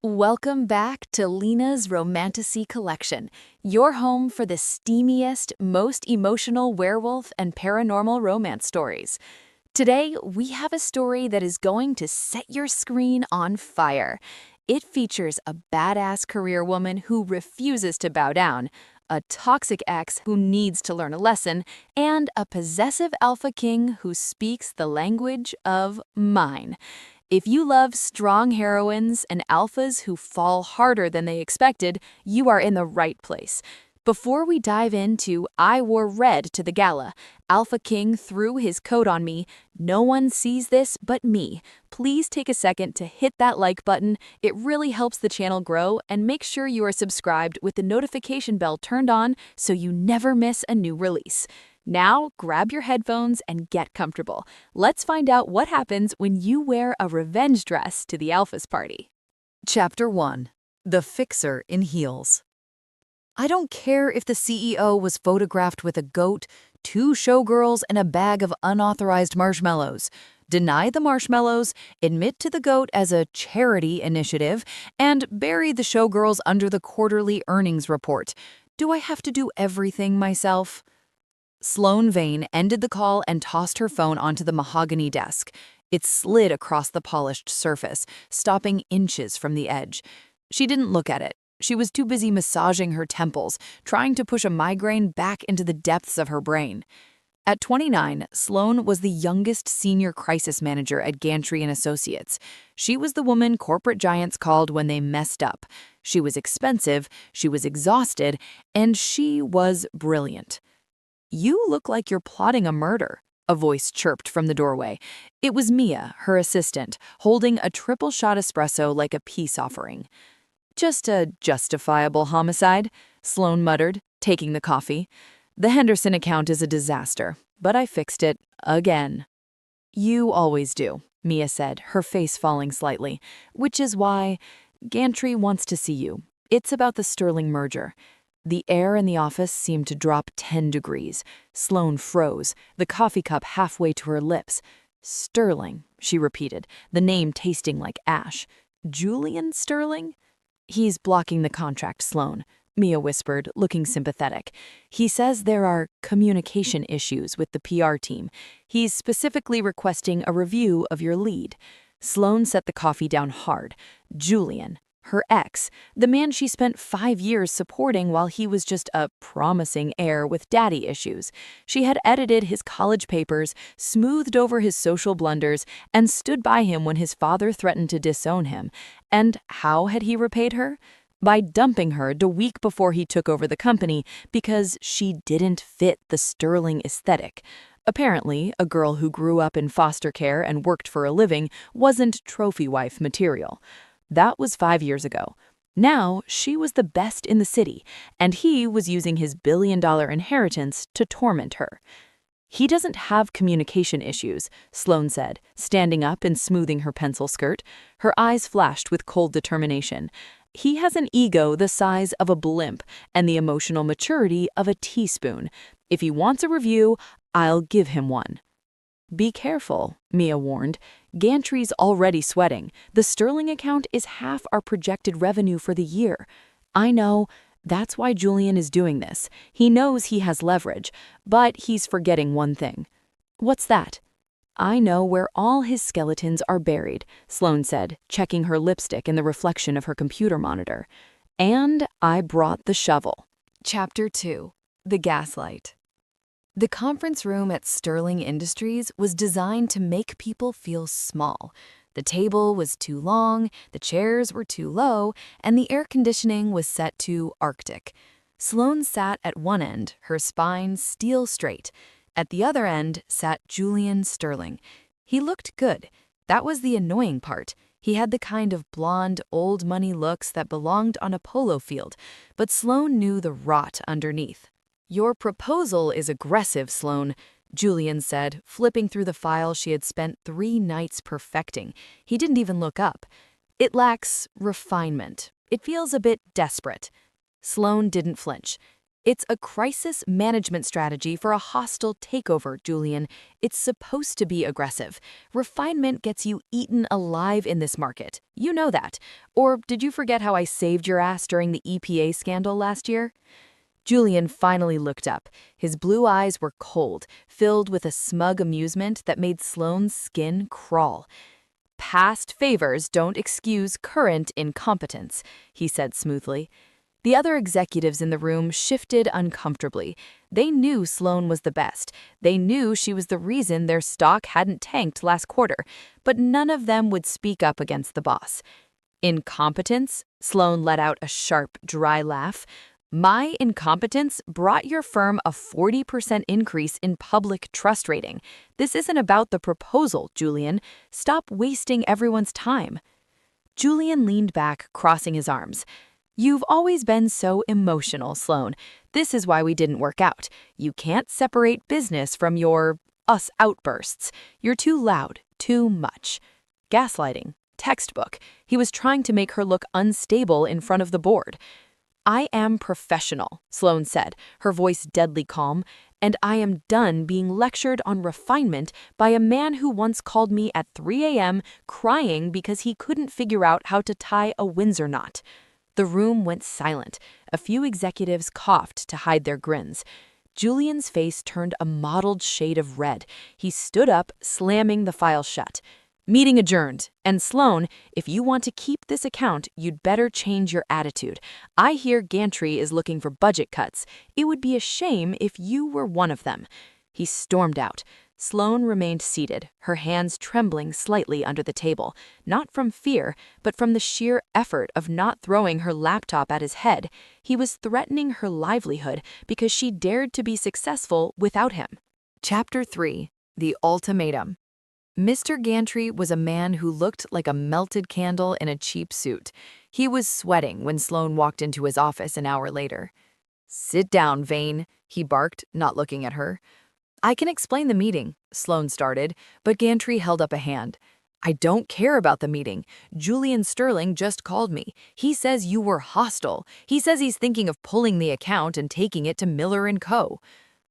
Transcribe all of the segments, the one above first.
Welcome back to Lena's Romantasy Collection, your home for the steamiest, most emotional werewolf and paranormal romance stories. Today, we have a story that is going to set your screen on fire. It features a badass career woman who refuses to bow down, a toxic ex who needs to learn a lesson, and a possessive alpha king who speaks the language of mine. If you love strong heroines and alphas who fall harder than they expected, you are in the right place. Before we dive into I Wore Red to the Gala, Alpha King threw his coat on me, no one sees this but me. Please take a second to hit that like button. It really helps the channel grow, and make sure you are subscribed with the notification bell turned on so you never miss a new release. Now, grab your headphones and get comfortable. Let's find out what happens when you wear a revenge dress to the Alpha's party. Chapter 1. The Fixer in Heels. I don't care if the CEO was photographed with a goat, 2 showgirls, and a bag of unauthorized marshmallows. Deny the marshmallows, admit to the goat as a charity initiative, and bury the showgirls under the quarterly earnings report. Do I have to do everything myself? Sloane Vane ended the call and tossed her phone onto the mahogany desk. It slid across the polished surface, stopping inches from the edge. She didn't look at it. She was too busy massaging her temples, trying to push a migraine back into the depths of her brain. At 29, Sloane was the youngest senior crisis manager at Gantry & Associates. She was the woman corporate giants called when they messed up. She was expensive, she was exhausted, and she was brilliant. "You look like you're plotting a murder," a voice chirped from the doorway. It was Mia, her assistant, holding a triple shot espresso like a peace offering. "Just a justifiable homicide," Sloane muttered, taking the coffee. "The Henderson account is a disaster, but I fixed it again." "You always do," Mia said, her face falling slightly, "which is why Gantry wants to see you. It's about the Sterling merger." The air in the office seemed to drop 10 degrees. Sloane froze, the coffee cup halfway to her lips. "Sterling," she repeated, the name tasting like ash. "Julian Sterling?" "He's blocking the contract, Sloane," Mia whispered, looking sympathetic. "He says there are communication issues with the PR team. He's specifically requesting a review of your lead." Sloane set the coffee down hard. Julian. Her ex, the man she spent 5 years supporting while he was just a promising heir with daddy issues. She had edited his college papers, smoothed over his social blunders, and stood by him when his father threatened to disown him. And how had he repaid her? By dumping her the week before he took over the company because she didn't fit the Sterling aesthetic. Apparently, a girl who grew up in foster care and worked for a living wasn't trophy wife material. That was 5 years ago. Now, she was the best in the city, and he was using his billion-dollar inheritance to torment her. "He doesn't have communication issues," Sloane said, standing up and smoothing her pencil skirt. Her eyes flashed with cold determination. "He has an ego the size of a blimp and the emotional maturity of a teaspoon. If he wants a review, I'll give him one." "Be careful," Mia warned. "Gantry's already sweating. The Sterling account is half our projected revenue for the year." "I know. That's why Julian is doing this. He knows he has leverage, but he's forgetting one thing." "What's that?" "I know where all his skeletons are buried," Sloane said, checking her lipstick in the reflection of her computer monitor. "And I brought the shovel." Chapter 2. The Gaslight. The conference room at Sterling Industries was designed to make people feel small. The table was too long, the chairs were too low, and the air conditioning was set to Arctic. Sloane sat at one end, her spine steel straight. At the other end sat Julian Sterling. He looked good. That was the annoying part. He had the kind of blonde, old money looks that belonged on a polo field, but Sloane knew the rot underneath. "Your proposal is aggressive, Sloane," Julian said, flipping through the file she had spent 3 nights perfecting. He didn't even look up. "It lacks refinement. It feels a bit desperate." Sloane didn't flinch. It's a crisis management strategy for a hostile takeover, Julian. It's supposed to be aggressive. Refinement gets you eaten alive in this market. You know that. Or did you forget how I saved your ass during the EPA scandal last year? Julian finally looked up. His blue eyes were cold, filled with a smug amusement that made Sloane's skin crawl. Past favors don't excuse current incompetence, he said smoothly. The other executives in the room shifted uncomfortably. They knew Sloane was the best. They knew she was the reason their stock hadn't tanked last quarter, but none of them would speak up against the boss. Incompetence? Sloane let out a sharp, dry laugh. My incompetence brought your firm a 40% increase in public trust rating. This isn't about the proposal, Julian. Stop wasting everyone's time. Julian leaned back, crossing his arms. You've always been so emotional, Sloane. This is why we didn't work out. You can't separate business from your us outbursts. You're too loud, too much. Gaslighting. Textbook. He was trying to make her look unstable in front of the board. I am professional, Sloane said, her voice deadly calm, and I am done being lectured on refinement by a man who once called me at 3 a.m. crying because he couldn't figure out how to tie a Windsor knot. The room went silent. A few executives coughed to hide their grins. Julian's face turned a mottled shade of red. He stood up, slamming the file shut. Meeting adjourned. And Sloane, if you want to keep this account, you'd better change your attitude. I hear Gantry is looking for budget cuts. It would be a shame if you were one of them. He stormed out. Sloane remained seated, her hands trembling slightly under the table, not from fear, but from the sheer effort of not throwing her laptop at his head. He was threatening her livelihood because she dared to be successful without him. Chapter 3. The Ultimatum. Mr. Gantry was a man who looked like a melted candle in a cheap suit. He was sweating when Sloane walked into his office an hour later. "Sit down, Vane," he barked, not looking at her. "I can explain the meeting," Sloane started, but Gantry held up a hand. "I don't care about the meeting. Julian Sterling just called me. He says you were hostile. He says he's thinking of pulling the account and taking it to Miller & Co."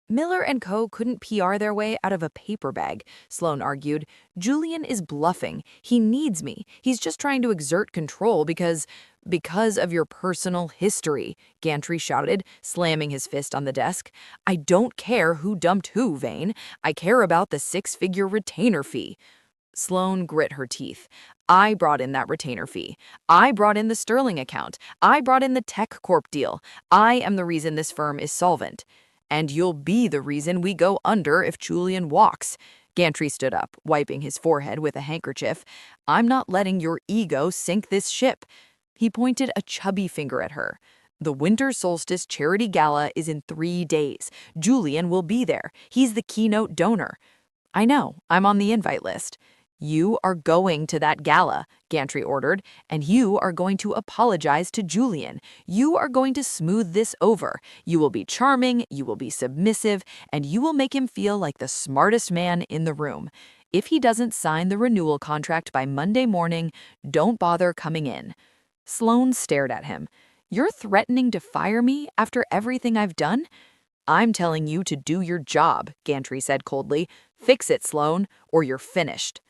Miller & Co. couldn't PR their way out of a paper bag, Sloane argued. Julian is bluffing. He needs me. He's just trying to exert control because of your personal history, Gantry shouted, slamming his fist on the desk. I don't care who dumped who, Vane. I care about the 6-figure retainer fee. Sloane grit her teeth. I brought in that retainer fee. I brought in the Sterling account. I brought in the Tech Corp deal. I am the reason this firm is solvent. And you'll be the reason we go under if Julian walks. Gantry stood up, wiping his forehead with a handkerchief. I'm not letting your ego sink this ship. He pointed a chubby finger at her. The Winter Solstice Charity Gala is in 3 days. Julian will be there. He's the keynote donor. I know, I'm on the invite list. You are going to that gala, Gantry ordered, and you are going to apologize to Julian. You are going to smooth this over. You will be charming, you will be submissive, and you will make him feel like the smartest man in the room. If he doesn't sign the renewal contract by Monday morning, don't bother coming in. Sloane stared at him. You're threatening to fire me after everything I've done? I'm telling you to do your job, Gantry said coldly. Fix it, Sloane, or you're finished.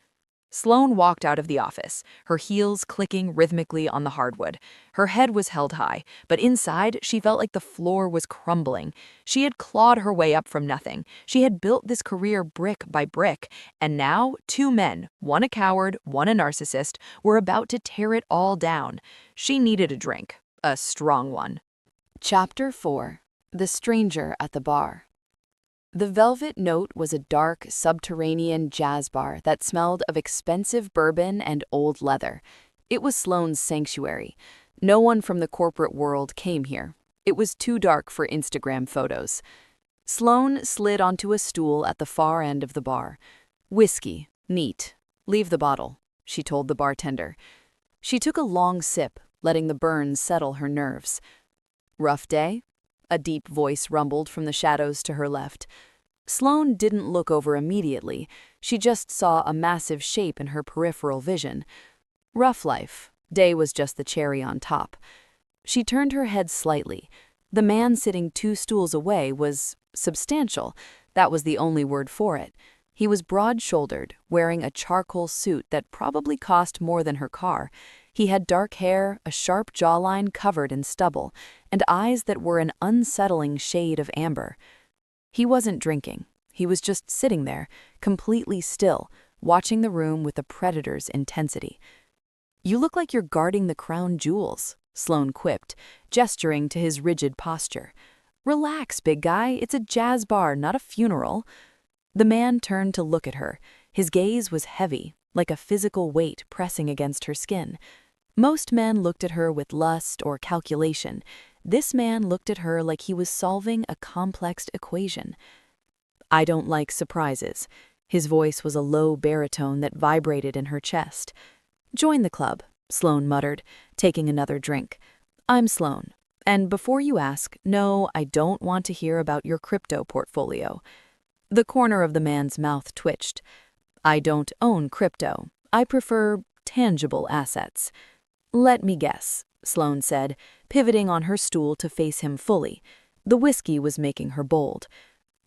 Sloane walked out of the office, her heels clicking rhythmically on the hardwood. Her head was held high, but inside she felt like the floor was crumbling. She had clawed her way up from nothing. She had built this career brick by brick, and now 2 men, one a coward, one a narcissist, were about to tear it all down. She needed a drink, a strong one. Chapter 4. The Stranger at the Bar. The Velvet Note was a dark, subterranean jazz bar that smelled of expensive bourbon and old leather. It was Sloane's sanctuary. No one from the corporate world came here. It was too dark for Instagram photos. Sloane slid onto a stool at the far end of the bar. Whiskey. Neat. Leave the bottle, she told the bartender. She took a long sip, letting the burn settle her nerves. Rough day? A deep voice rumbled from the shadows to her left. Sloane didn't look over immediately. She just saw a massive shape in her peripheral vision. Rough life. Day was just the cherry on top. She turned her head slightly. The man sitting 2 stools away was substantial. That was the only word for it. He was broad-shouldered, wearing a charcoal suit that probably cost more than her car. He had dark hair, a sharp jawline covered in stubble, and eyes that were an unsettling shade of amber. He wasn't drinking. He was just sitting there, completely still, watching the room with a predator's intensity. "You look like you're guarding the crown jewels," Sloane quipped, gesturing to his rigid posture. "Relax, big guy. It's a jazz bar, not a funeral." The man turned to look at her. His gaze was heavy, like a physical weight pressing against her skin. Most men looked at her with lust or calculation. This man looked at her like he was solving a complex equation. "I don't like surprises." His voice was a low baritone that vibrated in her chest. "Join the club," Sloane muttered, taking another drink. "I'm Sloane. And before you ask, no, I don't want to hear about your crypto portfolio." The corner of the man's mouth twitched. "I don't own crypto. I prefer tangible assets." "Let me guess," Sloane said, pivoting on her stool to face him fully. The whiskey was making her bold.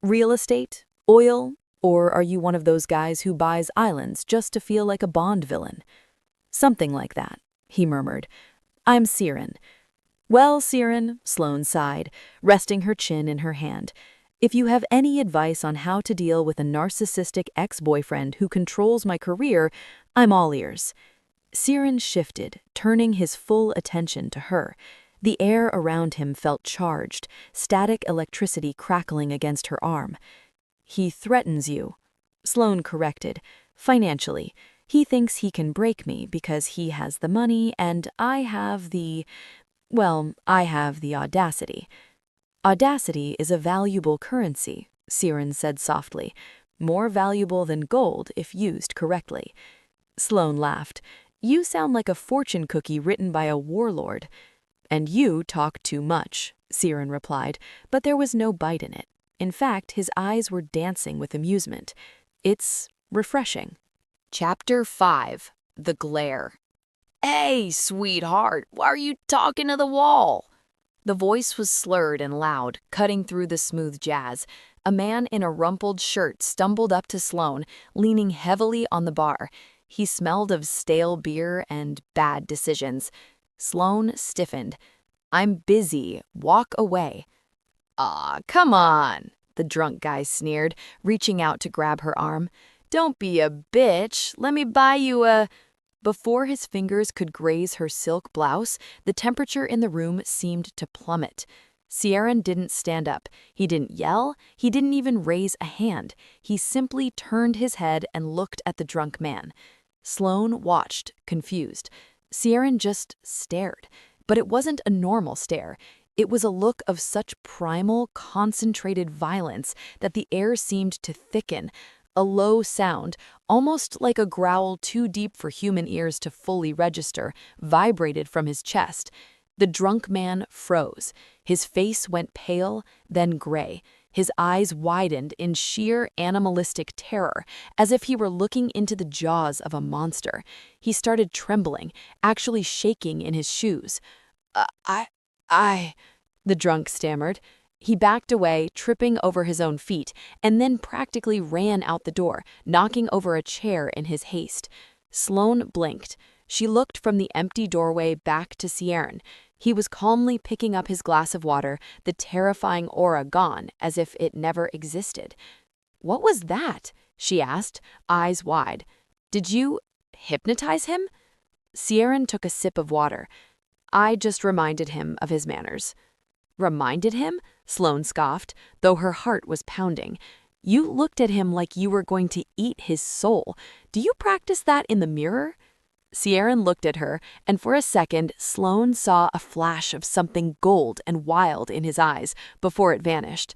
"Real estate? Oil? Or are you one of those guys who buys islands just to feel like a Bond villain?" "Something like that," he murmured. "I'm Siren." "Well, Siren," Sloane sighed, resting her chin in her hand, "if you have any advice on how to deal with a narcissistic ex-boyfriend who controls my career, I'm all ears." Siren shifted, turning his full attention to her. The air around him felt charged, static electricity crackling against her arm. "He threatens you," Sloane corrected, "financially. He thinks he can break me because he has the money and I have the audacity." "Audacity is a valuable currency," Siren said softly. "More valuable than gold if used correctly." Sloane laughed. "You sound like a fortune cookie written by a warlord." "And you talk too much," Siren replied, but there was no bite in it. In fact, his eyes were dancing with amusement. "It's refreshing." Chapter 5. The Glare. Hey, sweetheart, why are you talking to the wall? The voice was slurred and loud, cutting through the smooth jazz. A man in a rumpled shirt stumbled up to Sloane, leaning heavily on the bar. He smelled of stale beer and bad decisions. Sloane stiffened. "I'm busy. Walk away." Aw, come on, The drunk guy sneered, reaching out to grab her arm. don't be a bitch. Let me buy you a... Before his fingers could graze her silk blouse, the temperature in the room seemed to plummet. Ciaran didn't stand up. He didn't yell. He didn't even raise a hand. He simply turned his head and looked at the drunk man. Sloane watched, confused. Ciaran just stared. But it wasn't a normal stare. It was a look of such primal, concentrated violence that the air seemed to thicken. A low sound, almost like a growl too deep for human ears to fully register, vibrated from his chest. The drunk man froze. His face went pale, then gray. His eyes widened in sheer animalistic terror, as if he were looking into the jaws of a monster. He started trembling, actually shaking in his shoes. I, the drunk stammered. He backed away, tripping over his own feet, and then practically ran out the door, knocking over a chair in his haste. Sloane blinked. She looked from the empty doorway back to Ciaran. He was calmly picking up his glass of water, the terrifying aura gone, as if it never existed. "What was that?" she asked, eyes wide. "Did you hypnotize him?" Ciaran took a sip of water. "I just reminded him of his manners." "Reminded him?" Sloane scoffed, though her heart was pounding. "You looked at him like you were going to eat his soul. Do you practice that in the mirror?" Ciaran looked at her, and for a second, Sloane saw a flash of something gold and wild in his eyes before it vanished.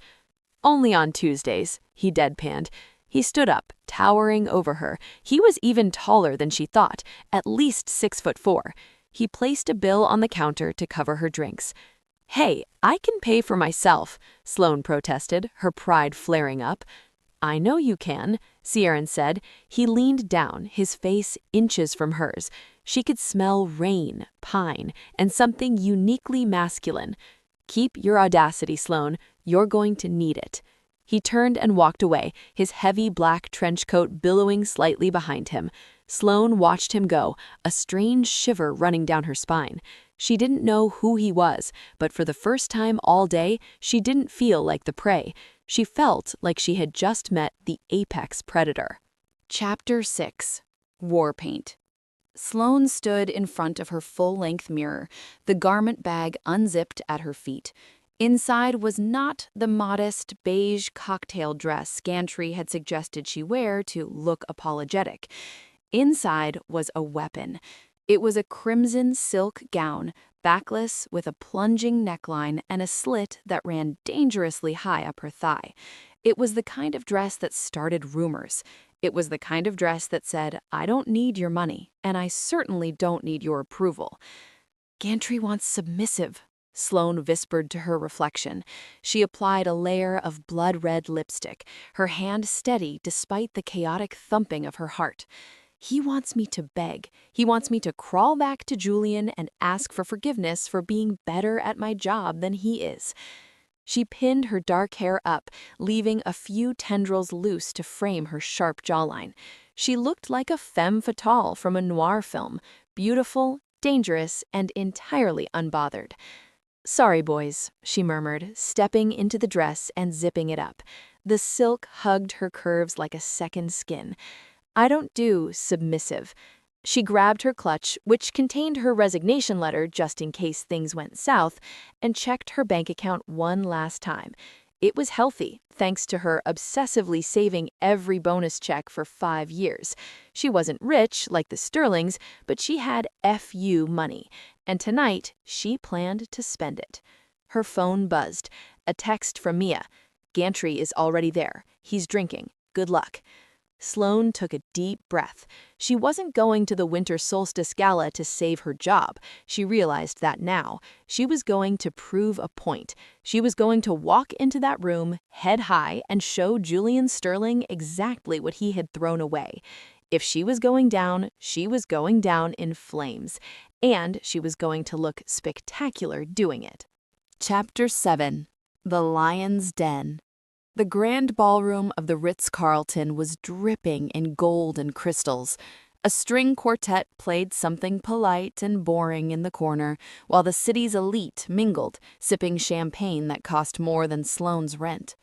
"Only on Tuesdays," he deadpanned. He stood up, towering over her. He was even taller than she thought, at least 6'4". He placed a bill on the counter to cover her drinks. "Hey, I can pay for myself," Sloane protested, her pride flaring up. "I know you can," Ciaran said. He leaned down, his face inches from hers. She could smell rain, pine, and something uniquely masculine. Keep your audacity, Sloane. You're going to need it." He turned and walked away, his heavy black trench coat billowing slightly behind him. Sloane watched him go, a strange shiver running down her spine. She didn't know who he was, but for the first time all day, she didn't feel like the prey. She felt like she had just met the apex predator. Chapter 6. War Paint. Sloane stood in front of her full-length mirror, the garment bag unzipped at her feet. Inside was not the modest beige cocktail dress Gantry had suggested she wear to look apologetic. Inside was a weapon. It was a crimson silk gown, backless with a plunging neckline and a slit that ran dangerously high up her thigh. It was the kind of dress that started rumors. It was the kind of dress that said, "I don't need your money, and I certainly don't need your approval." "Gantry wants submissive," Sloane whispered to her reflection. She applied a layer of blood-red lipstick, her hand steady despite the chaotic thumping of her heart. "He wants me to beg. He wants me to crawl back to Julian and ask for forgiveness for being better at my job than he is." She pinned her dark hair up, leaving a few tendrils loose to frame her sharp jawline. She looked like a femme fatale from a noir film, beautiful, dangerous, and entirely unbothered. "Sorry, boys," she murmured, stepping into the dress and zipping it up. The silk hugged her curves like a second skin. "I don't do submissive." She grabbed her clutch, which contained her resignation letter just in case things went south, and checked her bank account one last time. It was healthy, thanks to her obsessively saving every bonus check for 5 years. She wasn't rich like the Sterlings, but she had FU money, and tonight she planned to spend it. Her phone buzzed. A text from Mia. "Gantry is already there. He's drinking. Good luck." Sloane took a deep breath. She wasn't going to the winter solstice gala to save her job. She realized that now. She was going to prove a point. She was going to walk into that room, head high, and show Julian Sterling exactly what he had thrown away. If she was going down, she was going down in flames. And she was going to look spectacular doing it. Chapter 7. The Lion's Den. The grand ballroom of the Ritz-Carlton was dripping in gold and crystals. A string quartet played something polite and boring in the corner, while the city's elite mingled, sipping champagne that cost more than Sloane's rent.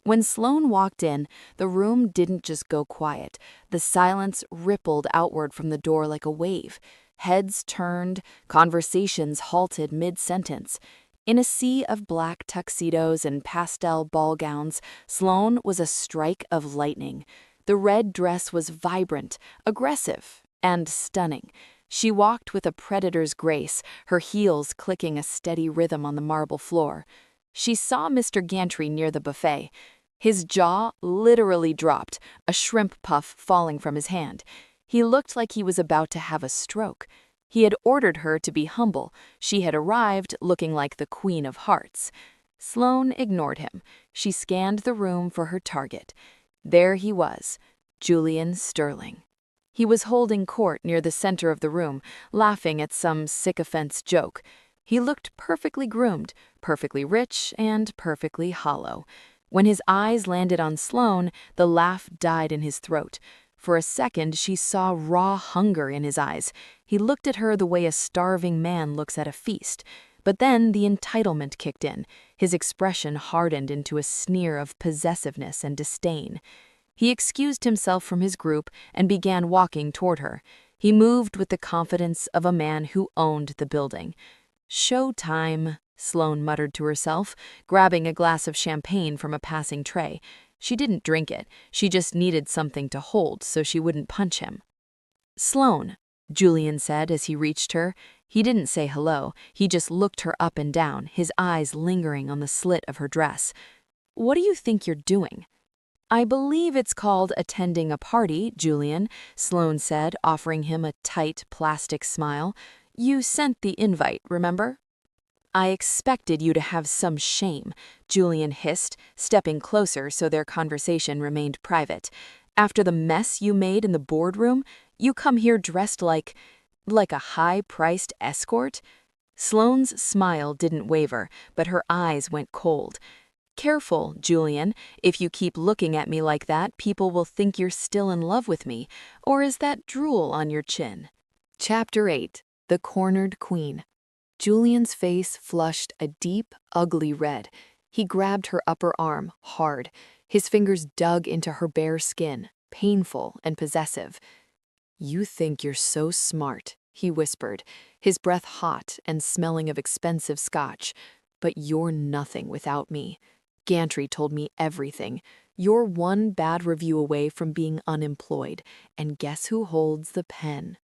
When Sloane walked in, the room didn't just go quiet. The silence rippled outward from the door like a wave. Heads turned, conversations halted mid-sentence. In a sea of black tuxedos and pastel ball gowns, Sloane was a strike of lightning. The red dress was vibrant, aggressive, and stunning. She walked with a predator's grace, her heels clicking a steady rhythm on the marble floor. She saw Mr. Gantry near the buffet. His jaw literally dropped, a shrimp puff falling from his hand. He looked like he was about to have a stroke. He had ordered her to be humble. She had arrived looking like the Queen of Hearts. Sloane ignored him. She scanned the room for her target. There he was, Julian Sterling. He was holding court near the center of the room, laughing at some sycophant's joke. He looked perfectly groomed, perfectly rich, and perfectly hollow. When his eyes landed on Sloane, the laugh died in his throat. For a second, she saw raw hunger in his eyes. He looked at her the way a starving man looks at a feast. But then the entitlement kicked in. His expression hardened into a sneer of possessiveness and disdain. He excused himself from his group and began walking toward her. He moved with the confidence of a man who owned the building. "Show time," Sloane muttered to herself, grabbing a glass of champagne from a passing tray. She didn't drink it. She just needed something to hold so she wouldn't punch him. "Sloane," Julian said as he reached her. He didn't say hello. He just looked her up and down, his eyes lingering on the slit of her dress. "What do you think you're doing?" "I believe it's called attending a party, Julian," Sloane said, offering him a tight plastic smile. "You sent the invite, remember?" "I expected you to have some shame," Julian hissed, stepping closer so their conversation remained private. "After the mess you made in the boardroom, you come here dressed like a high-priced escort?" Sloane's smile didn't waver, but her eyes went cold. Careful, Julian. If you keep looking at me like that, people will think you're still in love with me. Or is that drool on your chin? Chapter 8. The Cornered Queen. Julian's face flushed a deep, ugly red. He grabbed her upper arm, hard. His fingers dug into her bare skin, painful and possessive. "You think you're so smart," he whispered, his breath hot and smelling of expensive scotch. "But you're nothing without me. Gantry told me everything. You're one bad review away from being unemployed, and guess who holds the pen?"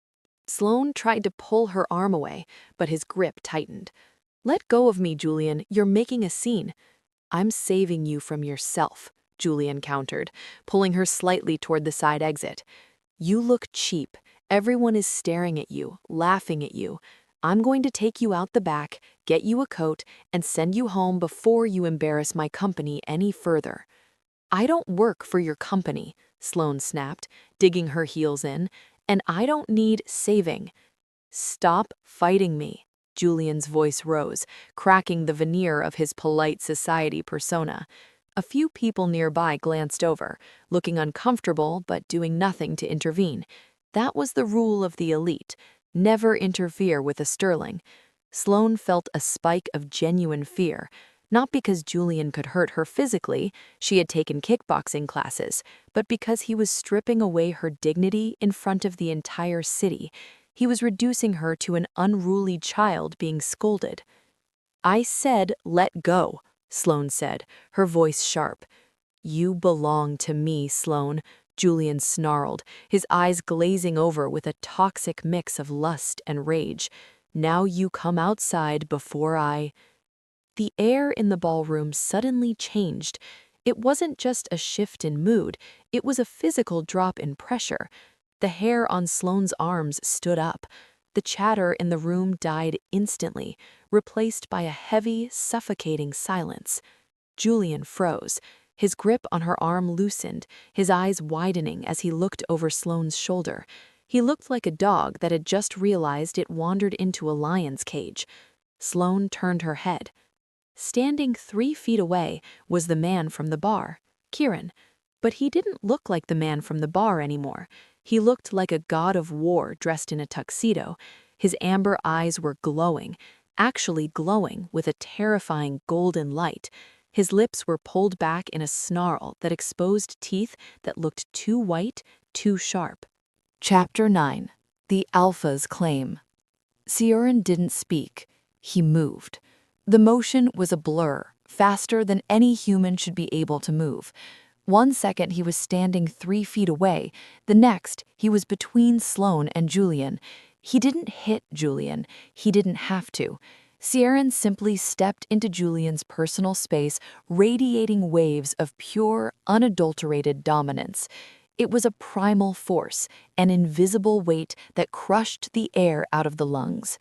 Sloane tried to pull her arm away, but his grip tightened. "Let go of me, Julian. You're making a scene." "I'm saving you from yourself," Julian countered, pulling her slightly toward the side exit. "You look cheap. Everyone is staring at you, laughing at you. I'm going to take you out the back, get you a coat, and send you home before you embarrass my company any further." "I don't work for your company," Sloane snapped, digging her heels in, "and I don't need saving." "Stop fighting me." Julian's voice rose, cracking the veneer of his polite society persona. A few people nearby glanced over, looking uncomfortable but doing nothing to intervene. That was the rule of the elite: never interfere with a sterling. Sloane felt a spike of genuine fear, not because Julian could hurt her physically, she had taken kickboxing classes, but because he was stripping away her dignity in front of the entire city. He was reducing her to an unruly child being scolded. "I said, let go," Sloane said, her voice sharp. "You belong to me, Sloane," Julian snarled, his eyes glazing over with a toxic mix of lust and rage. "Now you come outside before I—" The air in the ballroom suddenly changed. It wasn't just a shift in mood, it was a physical drop in pressure. The hair on Sloane's arms stood up. The chatter in the room died instantly, replaced by a heavy, suffocating silence. Julian froze. His grip on her arm loosened, his eyes widening as he looked over Sloane's shoulder. He looked like a dog that had just realized it wandered into a lion's cage. Sloane turned her head. Standing 3 feet away was the man from the bar, Kieran. But he didn't look like the man from the bar anymore. He looked like a god of war dressed in a tuxedo. His amber eyes were glowing, actually glowing with a terrifying golden light. His lips were pulled back in a snarl that exposed teeth that looked too white, too sharp. Chapter 9. The Alpha's Claim. Sioran didn't speak. He moved. The motion was a blur, faster than any human should be able to move. One second he was standing 3 feet away, the next he was between Sloane and Julian. He didn't hit Julian, he didn't have to. Sioran simply stepped into Julian's personal space, radiating waves of pure, unadulterated dominance. It was a primal force, an invisible weight that crushed the air out of the lungs.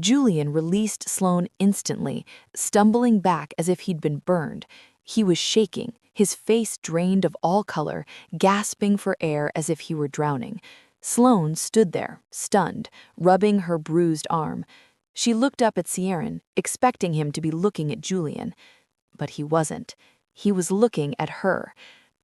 Julian released Sloane instantly, stumbling back as if he'd been burned. He was shaking, his face drained of all color, gasping for air as if he were drowning. Sloane stood there, stunned, rubbing her bruised arm. She looked up at Sioran, expecting him to be looking at Julian. But he wasn't. He was looking at her.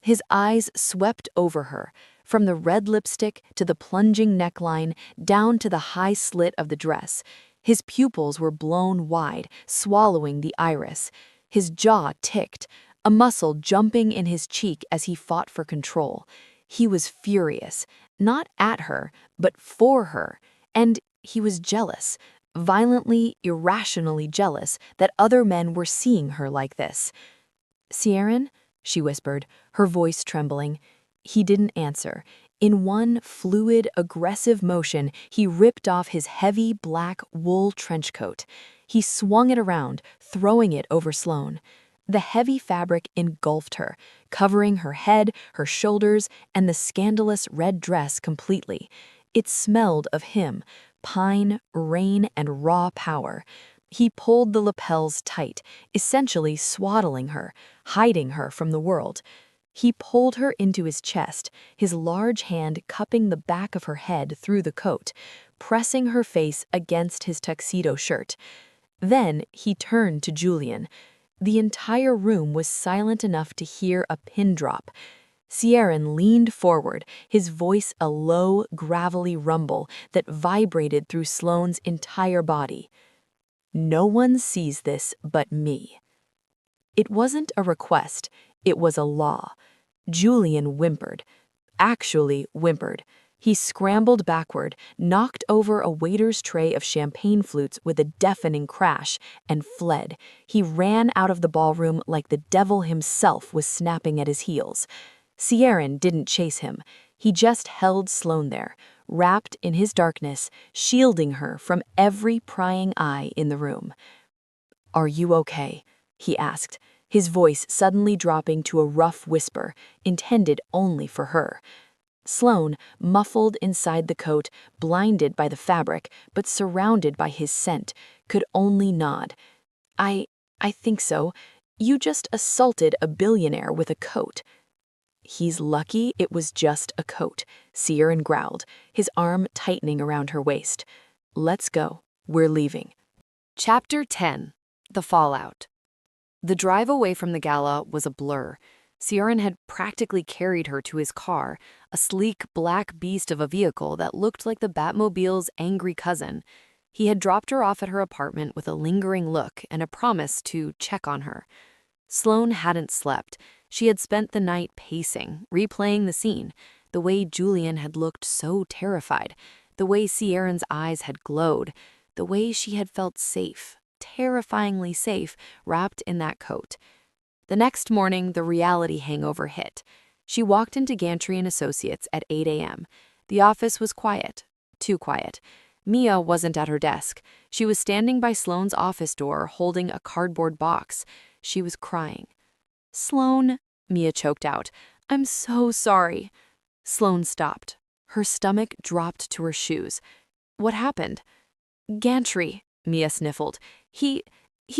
His eyes swept over her, from the red lipstick to the plunging neckline, down to the high slit of the dress. His pupils were blown wide, swallowing the iris. His jaw ticked, a muscle jumping in his cheek as he fought for control. He was furious, not at her, but for her. And he was jealous, violently, irrationally jealous that other men were seeing her like this. "Sioran?" she whispered, her voice trembling. He didn't answer. In one fluid, aggressive motion, he ripped off his heavy, black wool trench coat. He swung it around, throwing it over Sloane. The heavy fabric engulfed her, covering her head, her shoulders, and the scandalous red dress completely. It smelled of him, pine, rain, and raw power. He pulled the lapels tight, essentially swaddling her, hiding her from the world. He pulled her into his chest, his large hand cupping the back of her head through the coat, pressing her face against his tuxedo shirt. Then he turned to Julian. The entire room was silent enough to hear a pin drop. Ciaran leaned forward, his voice a low, gravelly rumble that vibrated through Sloane's entire body. "No one sees this but me." It wasn't a request, it was a law. Julian whimpered. Actually whimpered. He scrambled backward, knocked over a waiter's tray of champagne flutes with a deafening crash, and fled. He ran out of the ballroom like the devil himself was snapping at his heels. Ciaran didn't chase him. He just held Sloane there, wrapped in his darkness, shielding her from every prying eye in the room. "Are you okay?" he asked, his voice suddenly dropping to a rough whisper, intended only for her. Sloane, muffled inside the coat, blinded by the fabric, but surrounded by his scent, could only nod. I think so. You just assaulted a billionaire with a coat." "He's lucky it was just a coat," Ciaran growled, his arm tightening around her waist. "Let's go. We're leaving." Chapter 10. The Fallout. The drive away from the gala was a blur. Ciaran had practically carried her to his car, a sleek black beast of a vehicle that looked like the Batmobile's angry cousin. He had dropped her off at her apartment with a lingering look and a promise to check on her. Sloane hadn't slept. She had spent the night pacing, replaying the scene, the way Julian had looked so terrified, the way Ciaran's eyes had glowed, the way she had felt safe, terrifyingly safe, wrapped in that coat. The next morning, the reality hangover hit. She walked into Gantry & Associates at 8 a.m. The office was quiet, too quiet. Mia wasn't at her desk. She was standing by Sloane's office door holding a cardboard box. She was crying. "Sloane," Mia choked out, "I'm so sorry." Sloane stopped. Her stomach dropped to her shoes. "What happened?" "Gantry," Mia sniffled. He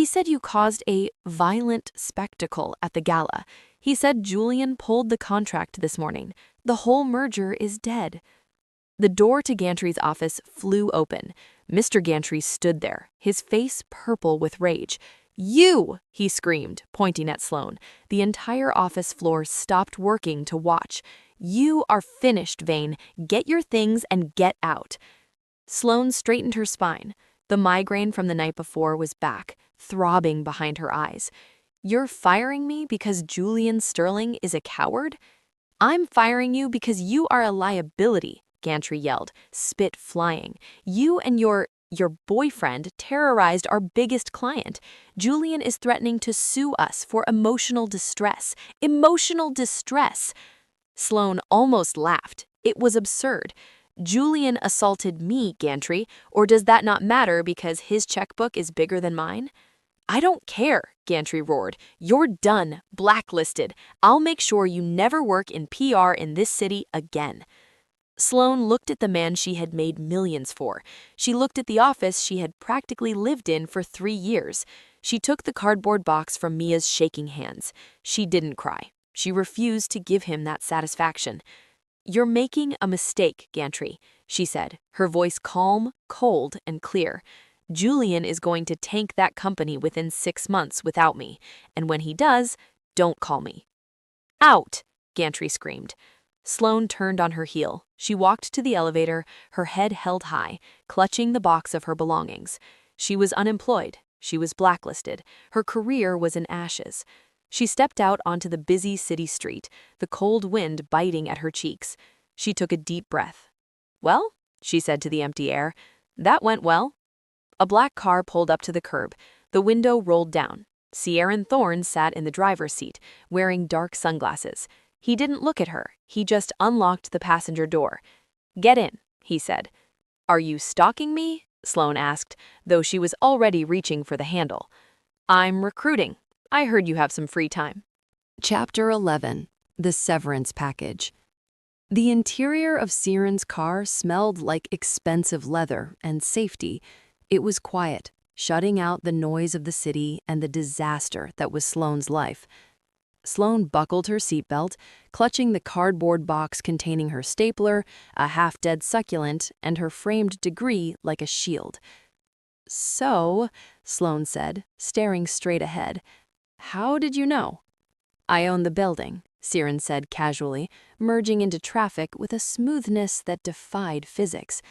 said you caused a violent spectacle at the gala. He said Julian pulled the contract this morning. The whole merger is dead." The door to Gantry's office flew open. Mr. Gantry stood there, his face purple with rage. "You!" he screamed, pointing at Sloane. The entire office floor stopped working to watch. "You are finished, Vane. Get your things and get out." Sloane straightened her spine. The migraine from the night before was back, throbbing behind her eyes. "You're firing me because Julian Sterling is a coward?" "I'm firing you because you are a liability," Gantry yelled, spit flying. "You and your boyfriend terrorized our biggest client. Julian is threatening to sue us for emotional distress. Emotional distress!" Sloane almost laughed. It was absurd. "Julian assaulted me, Gantry, or does that not matter because his checkbook is bigger than mine?" "I don't care," Gantry roared. "You're done, blacklisted. I'll make sure you never work in PR in this city again." Sloane looked at the man she had made millions for. She looked at the office she had practically lived in for 3 years. She took the cardboard box from Mia's shaking hands. She didn't cry. She refused to give him that satisfaction. "You're making a mistake, Gantry," she said, her voice calm, cold, and clear. "Julian is going to tank that company within 6 months without me, and when he does, don't call me." "Out!" Gantry screamed. Sloane turned on her heel. She walked to the elevator, her head held high, clutching the box of her belongings. She was unemployed. She was blacklisted. Her career was in ashes. She stepped out onto the busy city street, the cold wind biting at her cheeks. She took a deep breath. "Well," she said to the empty air, "that went well." A black car pulled up to the curb. The window rolled down. Ciaran Thorne sat in the driver's seat, wearing dark sunglasses. He didn't look at her. He just unlocked the passenger door. "Get in," he said. "Are you stalking me?" Sloane asked, though she was already reaching for the handle. "I'm recruiting. I heard you have some free time." Chapter 11. The Severance Package. The interior of Ciaran's car smelled like expensive leather and safety. It was quiet, shutting out the noise of the city and the disaster that was Sloane's life. Sloane buckled her seatbelt, clutching the cardboard box containing her stapler, a half-dead succulent, and her framed degree like a shield. "So," Sloane said, staring straight ahead, "how did you know?" "I own the building," Siren said casually, merging into traffic with a smoothness that defied physics.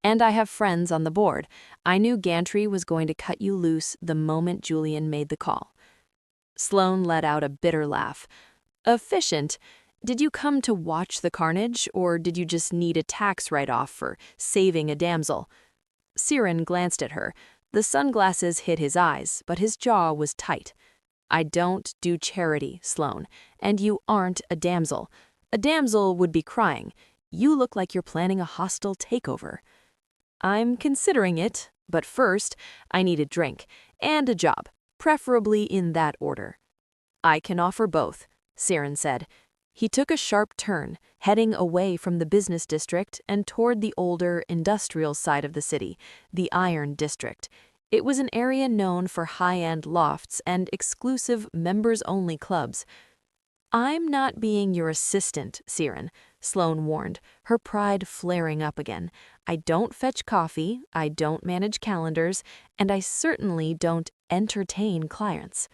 "And I have friends on the board. I knew Gantry was going to cut you loose the moment Julian made the call." Sloane let out a bitter laugh. "Efficient. Did you come to watch the carnage, or did you just need a tax write-off for saving a damsel?" Siren glanced at her. The sunglasses hid his eyes, but his jaw was tight. "I don't do charity, Sloane, and you aren't a damsel. A damsel would be crying. You look like you're planning a hostile takeover." "I'm considering it, but first, I need a drink and a job, preferably in that order." "I can offer both," Siren said. He took a sharp turn, heading away from the business district and toward the older, industrial side of the city, the Iron District. It was an area known for high-end lofts and exclusive members-only clubs. "I'm not being your assistant, Siren," Sloane warned, her pride flaring up again. "I don't fetch coffee, I don't manage calendars, and I certainly don't entertain clients."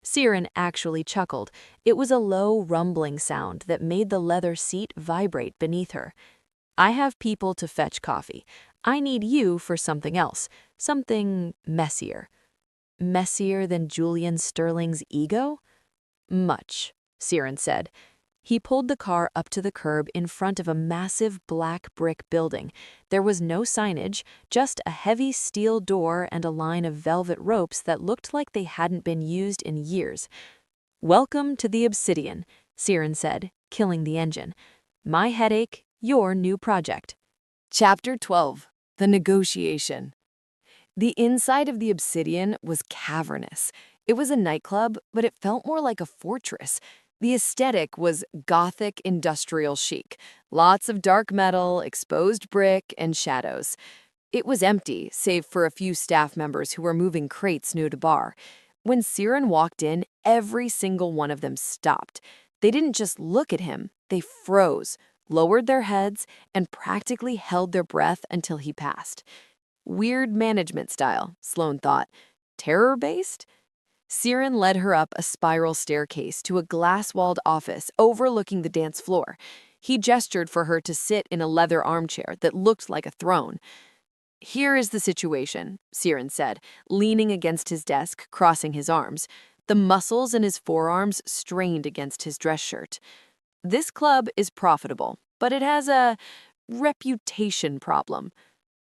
Siren actually chuckled. It was a low, rumbling sound that made the leather seat vibrate beneath her. "I have people to fetch coffee. I need you for something else, something messier." "Messier than Julian Sterling's ego?" "Much," Siren said. He pulled the car up to the curb in front of a massive black brick building. There was no signage, just a heavy steel door and a line of velvet ropes that looked like they hadn't been used in years. "Welcome to the Obsidian," Siren said, killing the engine. "My headache, your new project." Chapter 12. The Negotiation. The inside of the Obsidian was cavernous. It was a nightclub, but it felt more like a fortress. The aesthetic was gothic industrial chic, lots of dark metal, exposed brick, and shadows. It was empty, save for a few staff members who were moving crates near the bar. When Siren walked in, every single one of them stopped. They didn't just look at him, they froze, lowered their heads, and practically held their breath until he passed. Weird management style, Sloane thought. Terror-based? Siren led her up a spiral staircase to a glass-walled office overlooking the dance floor. He gestured for her to sit in a leather armchair that looked like a throne. "Here is the situation," Siren said, leaning against his desk, crossing his arms. The muscles in his forearms strained against his dress shirt. "This club is profitable, but it has a reputation problem."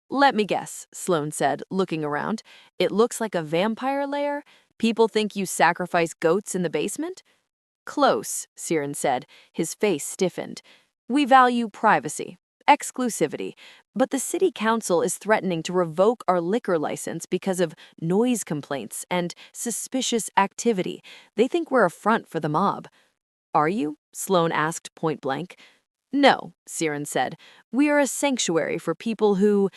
"Let me guess," Sloane said, looking around. "It looks like a vampire lair? People think you sacrifice goats in the basement?" "Close," Siren said, his face stiffened. "We value privacy, exclusivity, but the city council is threatening to revoke our liquor license because of noise complaints and suspicious activity. They think we're a front for the mob." "Are you?" Sloane asked point blank. "No," Siren said. "We are a sanctuary for people who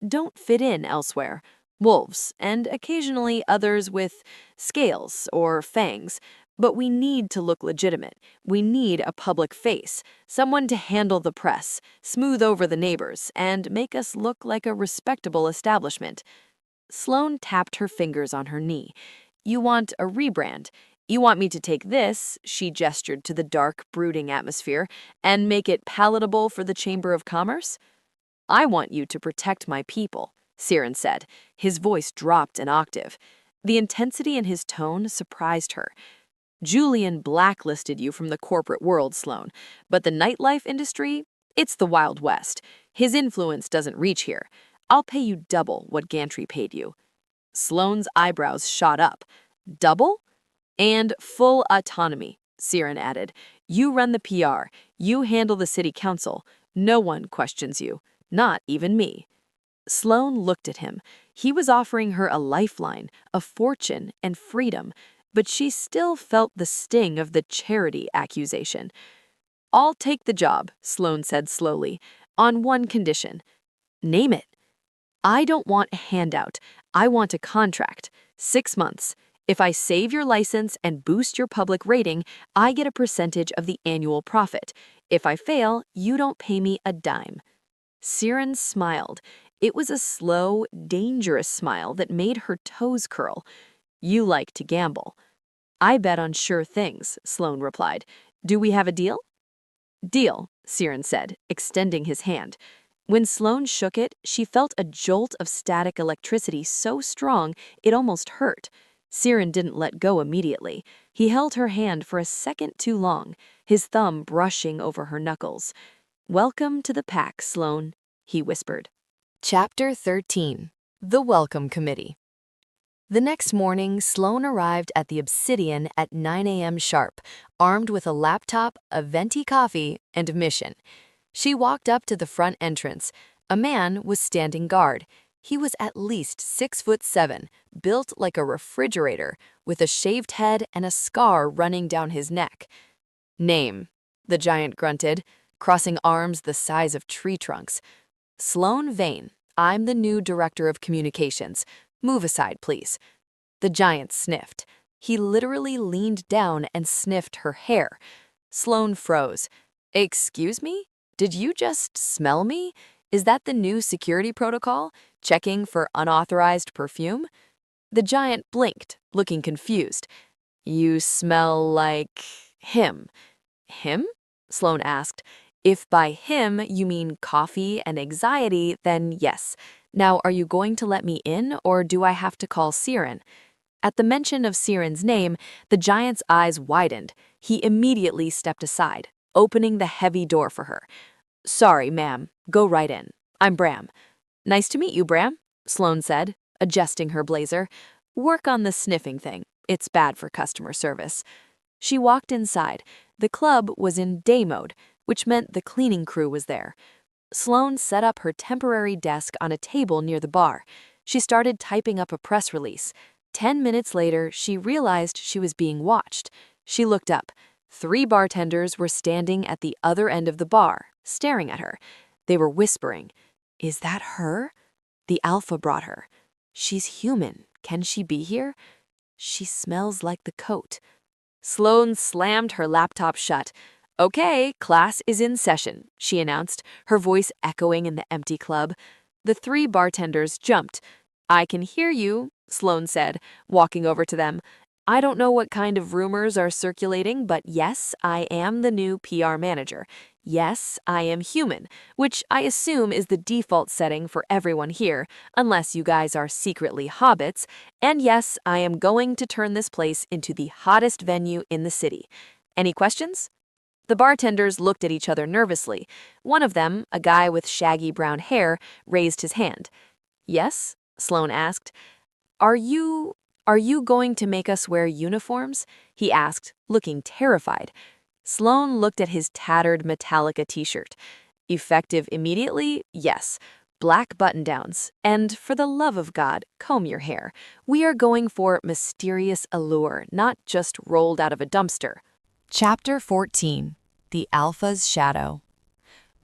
don't fit in elsewhere. Wolves, and occasionally others with scales or fangs. But we need to look legitimate. We need a public face, someone to handle the press, smooth over the neighbors, and make us look like a respectable establishment." Sloane tapped her fingers on her knee. "You want a rebrand. You want me to take this," she gestured to the dark, brooding atmosphere, "and make it palatable for the Chamber of Commerce?" "I want you to protect my people," Siren said. His voice dropped an octave. The intensity in his tone surprised her. "Julian blacklisted you from the corporate world, Sloane, but the nightlife industry, it's the Wild West. His influence doesn't reach here. I'll pay you double what Gantry paid you." Sloane's eyebrows shot up. "Double?" "And full autonomy," Siren added. "You run the PR. You handle the city council. No one questions you. Not even me." Sloane looked at him. He was offering her a lifeline, a fortune, and freedom, but she still felt the sting of the charity accusation. "I'll take the job," Sloane said slowly, "on one condition." "Name it." "I don't want a handout. I want a contract. 6 months. If I save your license and boost your public rating, I get a percentage of the annual profit. If I fail, you don't pay me a dime." Siren smiled. It was a slow, dangerous smile that made her toes curl. "You like to gamble." "I bet on sure things," Sloane replied. "Do we have a deal?" "Deal," Siren said, extending his hand. When Sloane shook it, she felt a jolt of static electricity so strong it almost hurt. Siren didn't let go immediately. He held her hand for a second too long, his thumb brushing over her knuckles. "Welcome to the pack, Sloane," he whispered. Chapter 13. The Welcome Committee. The next morning, Sloane arrived at the Obsidian at 9 a.m. sharp, armed with a laptop, a venti coffee, and a mission. She walked up to the front entrance. A man was standing guard. He was at least 6'7", built like a refrigerator, with a shaved head and a scar running down his neck. "Name," the giant grunted, crossing arms the size of tree trunks. "Sloane Vane. I'm the new director of communications. Move aside, please." The giant sniffed. He literally leaned down and sniffed her hair. Sloane froze. "Excuse me? Did you just smell me? Is that the new security protocol? Checking for unauthorized perfume?" The giant blinked, looking confused. "You smell like him." "Him?" Sloane asked. "If by him you mean coffee and anxiety, then yes. Now, are you going to let me in, or do I have to call Siren?" At the mention of Siren's name, the giant's eyes widened. He immediately stepped aside, opening the heavy door for her. "Sorry, ma'am. Go right in. I'm Bram." "Nice to meet you, Bram," Sloane said, adjusting her blazer. "Work on the sniffing thing. It's bad for customer service." She walked inside. The club was in day mode, which meant the cleaning crew was there. Sloane set up her temporary desk on a table near the bar. She started typing up a press release. 10 minutes later, she realized she was being watched. She looked up. 3 bartenders were standing at the other end of the bar, staring at her. They were whispering. "Is that her? The Alpha brought her. She's human. Can she be here? She smells like the coat." Sloane slammed her laptop shut. "Okay, class is in session," she announced, her voice echoing in the empty club. The 3 bartenders jumped. "I can hear you," Sloane said, walking over to them. "I don't know what kind of rumors are circulating, but yes, I am the new PR manager. Yes, I am human, which I assume is the default setting for everyone here, unless you guys are secretly hobbits. And yes, I am going to turn this place into the hottest venue in the city. Any questions?" The bartenders looked at each other nervously. One of them, a guy with shaggy brown hair, raised his hand. "Yes?" Sloane asked. Are you going to make us wear uniforms?" he asked, looking terrified. Sloane looked at his tattered Metallica t-shirt. "Effective immediately? Yes. Black button-downs. And for the love of God, comb your hair. We are going for mysterious allure, not just rolled out of a dumpster." Chapter 14. The Alpha's Shadow.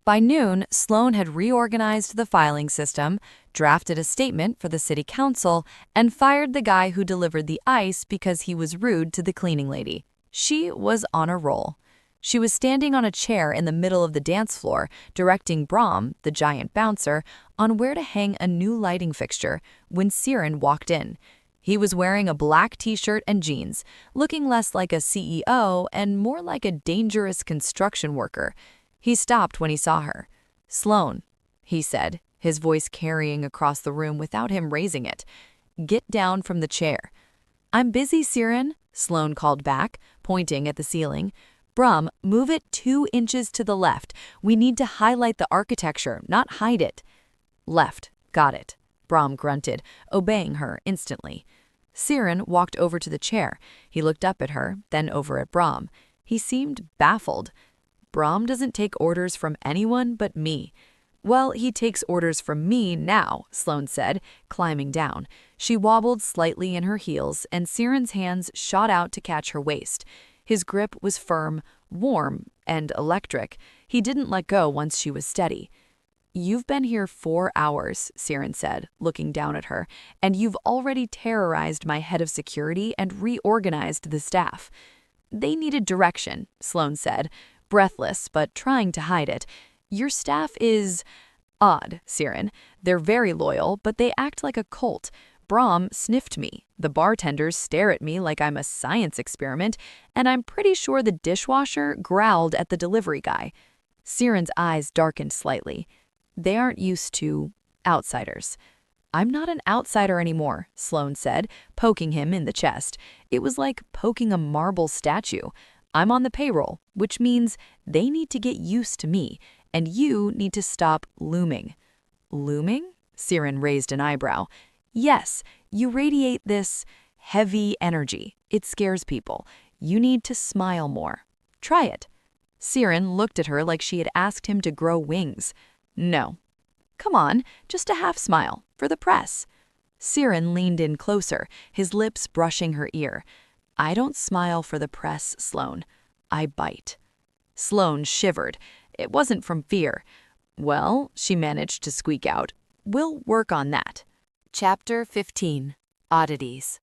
By noon, Sloane had reorganized the filing system, drafted a statement for the city council, and fired the guy who delivered the ice because he was rude to the cleaning lady. She was on a roll. She was standing on a chair in the middle of the dance floor, directing Brom, the giant bouncer, on where to hang a new lighting fixture, when Siren walked in. He was wearing a black t-shirt and jeans, looking less like a CEO and more like a dangerous construction worker. He stopped when he saw her. "Sloane," he said, his voice carrying across the room without him raising it. "Get down from the chair." "I'm busy, Siren," Sloane called back, pointing at the ceiling. "Brum, move it 2 inches to the left. We need to highlight the architecture, not hide it." "Left. Got it," Brom grunted, obeying her instantly. Siren walked over to the chair. He looked up at her, then over at Brom. He seemed baffled. "Brom doesn't take orders from anyone but me." "Well, he takes orders from me now," Sloane said, climbing down. She wobbled slightly in her heels, and Siren's hands shot out to catch her waist. His grip was firm, warm, and electric. He didn't let go once she was steady. You've been here 4 hours, Siren said, looking down at her, and you've already terrorized my head of security and reorganized the staff. They needed direction, Sloane said, breathless but trying to hide it. Your staff is odd, Siren. They're very loyal, but they act like a cult. Brahm sniffed me. The bartenders stare at me like I'm a science experiment, and I'm pretty sure the dishwasher growled at the delivery guy. Siren's eyes darkened slightly. They aren't used to outsiders. I'm not an outsider anymore, Sloane said, poking him in the chest. It was like poking a marble statue. I'm on the payroll, which means they need to get used to me, and you need to stop looming. Looming? Siren raised an eyebrow. Yes, you radiate this heavy energy. It scares people. You need to smile more. Try it. Siren looked at her like she had asked him to grow wings. No. Come on, just a half smile, for the press. Siren leaned in closer, his lips brushing her ear. I don't smile for the press, Sloane. I bite. Sloane shivered. It wasn't from fear. Well, she managed to squeak out, we'll work on that. Chapter 15. Oddities.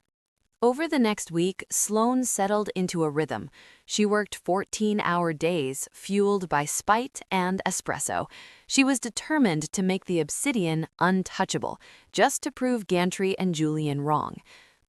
Over the next week, Sloane settled into a rhythm. She worked 14-hour days, fueled by spite and espresso. She was determined to make the Obsidian untouchable, just to prove Gantry and Julian wrong.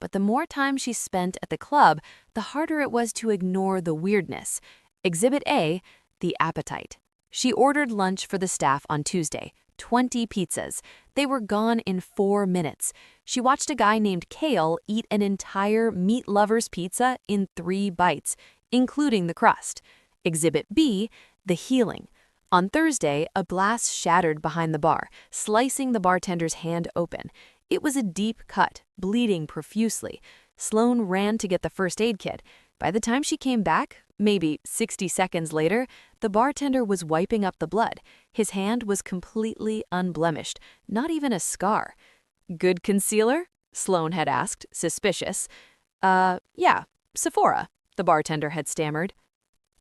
But the more time she spent at the club, the harder it was to ignore the weirdness. Exhibit A, the appetite. She ordered lunch for the staff on Tuesday, 20 pizzas. They were gone in 4 minutes. She watched a guy named Kale eat an entire meat lover's pizza in 3 bites, including the crust. Exhibit B, the healing. On Thursday, a glass shattered behind the bar, slicing the bartender's hand open. It was a deep cut, bleeding profusely. Sloane ran to get the first aid kit. By the time she came back, maybe 60 seconds later, the bartender was wiping up the blood. His hand was completely unblemished, not even a scar. Good concealer? Sloane had asked, suspicious. Yeah, Sephora, the bartender had stammered.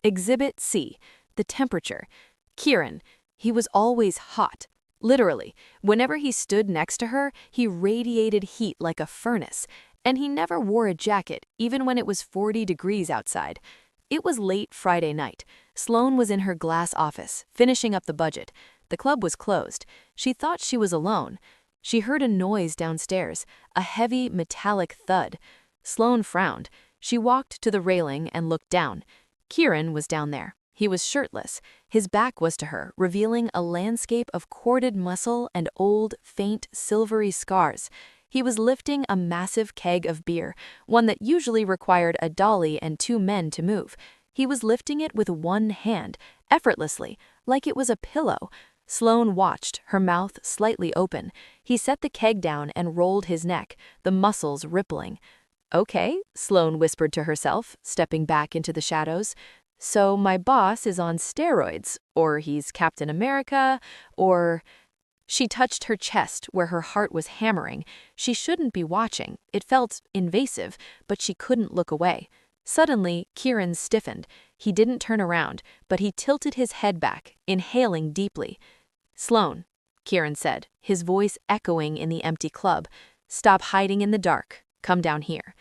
Exhibit C, the temperature. Kieran, he was always hot. Literally, whenever he stood next to her, he radiated heat like a furnace. And he never wore a jacket, even when it was 40 degrees outside. It was late Friday night. Sloane was in her glass office, finishing up the budget. The club was closed. She thought she was alone. She heard a noise downstairs, a heavy metallic thud. Sloane frowned. She walked to the railing and looked down. Kieran was down there. He was shirtless. His back was to her, revealing a landscape of corded muscle and old, faint, silvery scars. He was lifting a massive keg of beer, one that usually required a dolly and 2 men to move. He was lifting it with one hand, effortlessly, like it was a pillow. Sloane watched, her mouth slightly open. He set the keg down and rolled his neck, the muscles rippling. Okay, Sloane whispered to herself, stepping back into the shadows. So my boss is on steroids, or he's Captain America, or... She touched her chest where her heart was hammering. She shouldn't be watching. It felt invasive, but she couldn't look away. Suddenly, Kieran stiffened. He didn't turn around, but he tilted his head back, inhaling deeply. Sloane, Kieran said, his voice echoing in the empty club. Stop hiding in the dark. Come down here.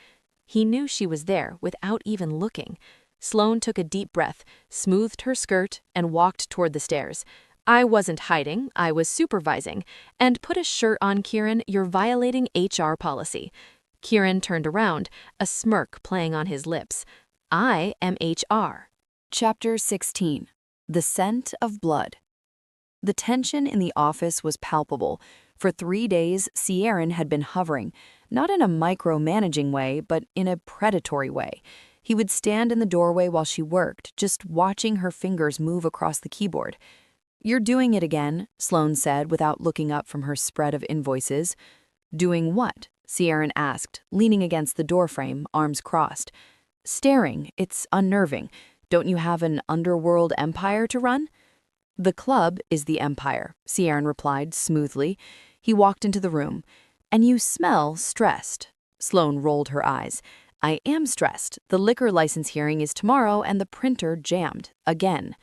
He knew she was there without even looking. Sloane took a deep breath, smoothed her skirt, and walked toward the stairs. I wasn't hiding, I was supervising. And put a shirt on, Kieran, you're violating HR policy. Kieran turned around, a smirk playing on his lips. I am HR. Chapter 16. The Scent of Blood. The tension in the office was palpable. For 3 days, Ciaran had been hovering, not in a micromanaging way, but in a predatory way. He would stand in the doorway while she worked, just watching her fingers move across the keyboard. You're doing it again, Sloane said without looking up from her spread of invoices. Doing what? Ciaran asked, leaning against the doorframe, arms crossed. Staring, it's unnerving. Don't you have an underworld empire to run? The club is the empire, Ciaran replied smoothly. He walked into the room. And you smell stressed. Sloane rolled her eyes. I am stressed. The liquor license hearing is tomorrow and the printer jammed. Again.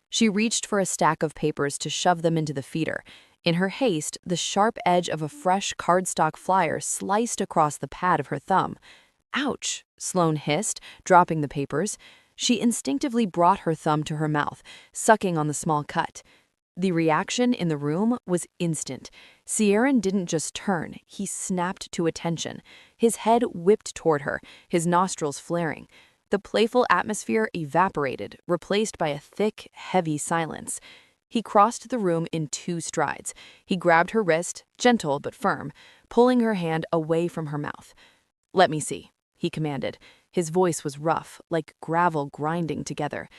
She reached for a stack of papers to shove them into the feeder. In her haste, the sharp edge of a fresh cardstock flyer sliced across the pad of her thumb. Ouch, Sloane hissed, dropping the papers. She instinctively brought her thumb to her mouth, sucking on the small cut. The reaction in the room was instant. Ciaran didn't just turn, he snapped to attention. His head whipped toward her, his nostrils flaring. The playful atmosphere evaporated, replaced by a thick, heavy silence. He crossed the room in 2 strides. He grabbed her wrist, gentle but firm, pulling her hand away from her mouth. "Let me see," he commanded. His voice was rough, like gravel grinding together.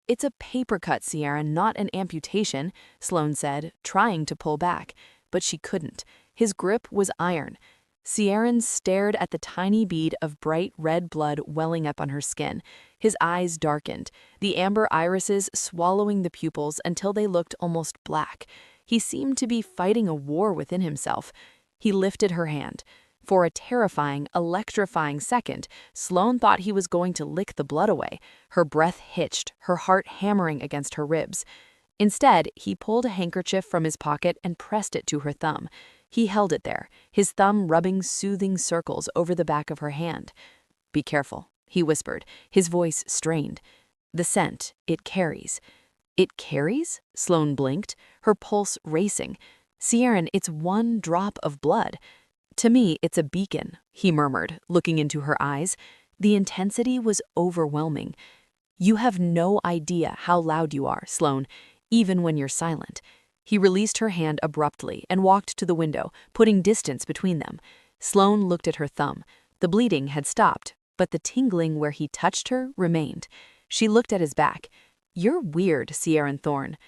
"It's a paper cut, Ciaran, not an amputation," Sloane said, trying to pull back. But she couldn't. His grip was iron. Ciaran stared at the tiny bead of bright red blood welling up on her skin. His eyes darkened, the amber irises swallowing the pupils until they looked almost black. He seemed to be fighting a war within himself. He lifted her hand. For a terrifying, electrifying second, Sloane thought he was going to lick the blood away. Her breath hitched, her heart hammering against her ribs. Instead, he pulled a handkerchief from his pocket and pressed it to her thumb. He held it there, his thumb rubbing soothing circles over the back of her hand. "Be careful," he whispered, his voice strained. "The scent, it carries." "It carries?" Sloane blinked, her pulse racing. "Ciaran, it's 1 drop of blood." "To me, it's a beacon," he murmured, looking into her eyes. The intensity was overwhelming. "You have no idea how loud you are, Sloane, even when you're silent." He released her hand abruptly and walked to the window, putting distance between them. Sloane looked at her thumb. The bleeding had stopped, but the tingling where he touched her remained. She looked at his back. "You're weird, Ciaran Thorne."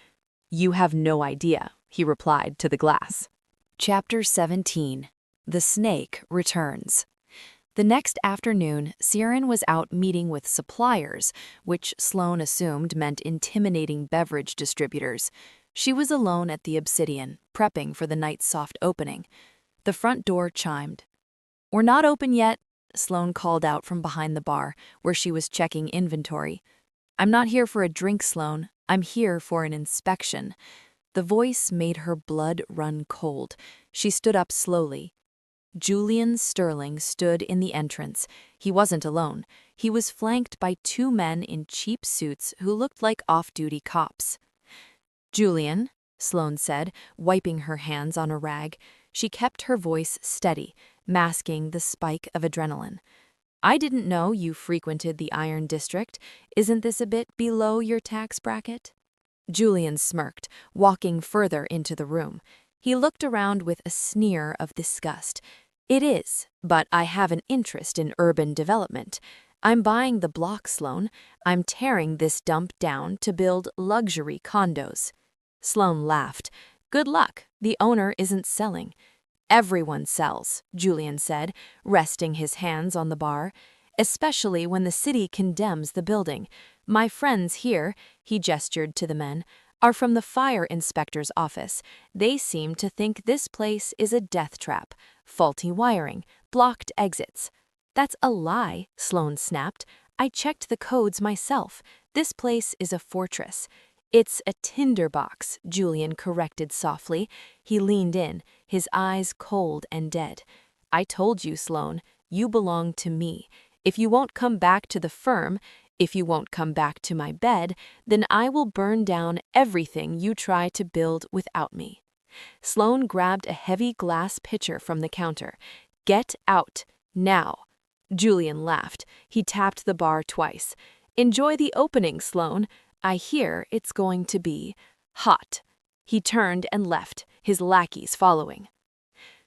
"You have no idea," he replied to the glass. Chapter 17. The Snake Returns. The next afternoon, Ciaran was out meeting with suppliers, which Sloane assumed meant intimidating beverage distributors. She was alone at the Obsidian, prepping for the night's soft opening. The front door chimed. "We're not open yet," Sloane called out from behind the bar, where she was checking inventory. "I'm not here for a drink, Sloane. I'm here for an inspection." The voice made her blood run cold. She stood up slowly. Julian Sterling stood in the entrance. He wasn't alone. He was flanked by 2 men in cheap suits who looked like off-duty cops. "Julian," Sloane said, wiping her hands on a rag. She kept her voice steady, masking the spike of adrenaline. "I didn't know you frequented the Iron District. Isn't this a bit below your tax bracket?" Julian smirked, walking further into the room. He looked around with a sneer of disgust. "It is, but I have an interest in urban development. I'm buying the block, Sloane. I'm tearing this dump down to build luxury condos." Sloane laughed. "Good luck. The owner isn't selling." "Everyone sells," Julian said, resting his hands on the bar, "especially when the city condemns the building. My friends here," he gestured to the men, "are from the fire inspector's office. They seem to think this place is a death trap. Faulty wiring, blocked exits." "That's a lie," Sloane snapped. "I checked the codes myself. This place is a fortress." "It's a tinderbox," Julian corrected softly. He leaned in, his eyes cold and dead. "I told you, Sloane, you belong to me. If you won't come back to the firm, if you won't come back to my bed, then I will burn down everything you try to build without me." Sloane grabbed a heavy glass pitcher from the counter. "Get out, now." Julian laughed. He tapped the bar twice. "Enjoy the opening, Sloane. I hear it's going to be hot." He turned and left, his lackeys following.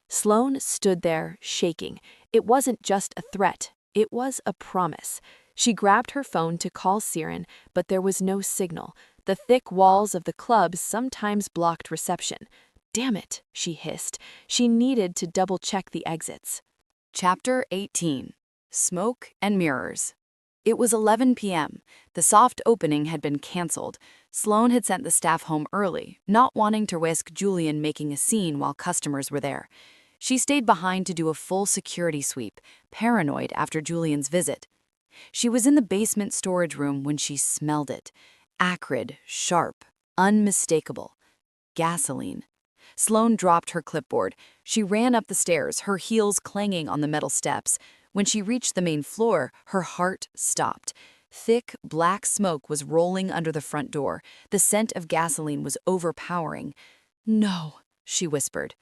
Sloane stood there, shaking. It wasn't just a threat, it was a promise. She grabbed her phone to call Ciaran, but there was no signal. The thick walls of the club sometimes blocked reception. "Damn it," she hissed. She needed to double-check the exits. Chapter 18. Smoke and Mirrors. It was 11 p.m. The soft opening had been canceled. Sloane had sent the staff home early, not wanting to risk Julian making a scene while customers were there. She stayed behind to do a full security sweep, paranoid after Julian's visit. She was in the basement storage room when she smelled it. Acrid, sharp, unmistakable. Gasoline. Sloane dropped her clipboard. She ran up the stairs, her heels clanging on the metal steps. When she reached the main floor, her heart stopped. Thick, black smoke was rolling under the front door. The scent of gasoline was overpowering. "No," she whispered.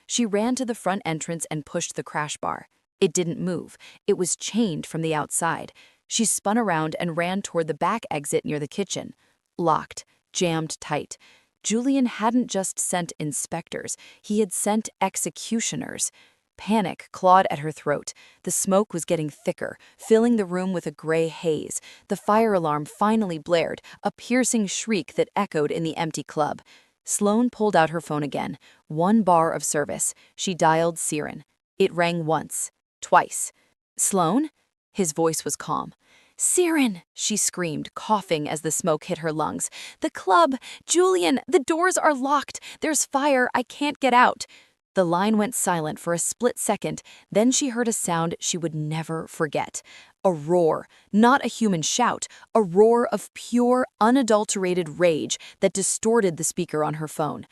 She ran to the front entrance and pushed the crash bar. It didn't move. It was chained from the outside. She spun around and ran toward the back exit near the kitchen. Locked, jammed tight. Julian hadn't just sent inspectors, he had sent executioners. Panic clawed at her throat. The smoke was getting thicker, filling the room with a gray haze. The fire alarm finally blared, a piercing shriek that echoed in the empty club. Sloane pulled out her phone again. 1 bar of service. She dialed Siren. It rang once, twice. "Sloane?" His voice was calm. "Siren!" she screamed, coughing as the smoke hit her lungs. "The club! Julian, the doors are locked! There's fire! I can't get out!" The line went silent for a split second, then she heard a sound she would never forget. A roar, not a human shout, a roar of pure, unadulterated rage that distorted the speaker on her phone.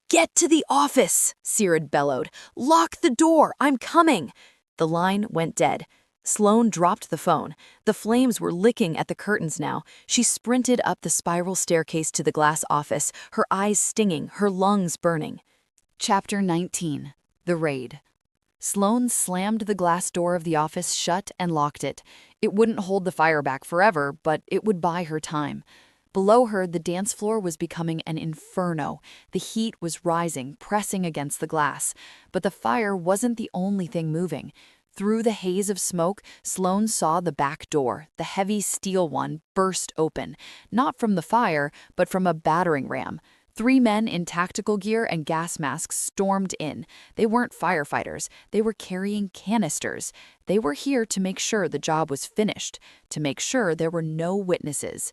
"Get to the office!" Siren bellowed. "Lock the door! I'm coming!" The line went dead. Sloane dropped the phone. The flames were licking at the curtains now. She sprinted up the spiral staircase to the glass office, her eyes stinging, her lungs burning. Chapter 19. The Raid. Sloane slammed the glass door of the office shut and locked it. It wouldn't hold the fire back forever, but it would buy her time. Below her, the dance floor was becoming an inferno. The heat was rising, pressing against the glass. But the fire wasn't the only thing moving. Through the haze of smoke, Sloane saw the back door, the heavy steel one, burst open. Not from the fire, but from a battering ram. 3 men in tactical gear and gas masks stormed in. They weren't firefighters. They were carrying canisters. They were here to make sure the job was finished, to make sure there were no witnesses.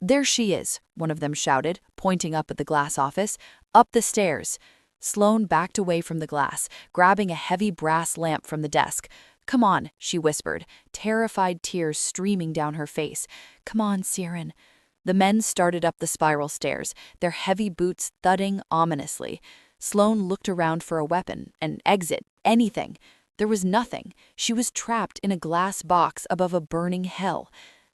"There she is," one of them shouted, pointing up at the glass office. "Up the stairs." Sloane backed away from the glass, grabbing a heavy brass lamp from the desk. "Come on," she whispered, terrified tears streaming down her face. "Come on, Siren." The men started up the spiral stairs, their heavy boots thudding ominously. Sloane looked around for a weapon, an exit, anything. There was nothing. She was trapped in a glass box above a burning hell.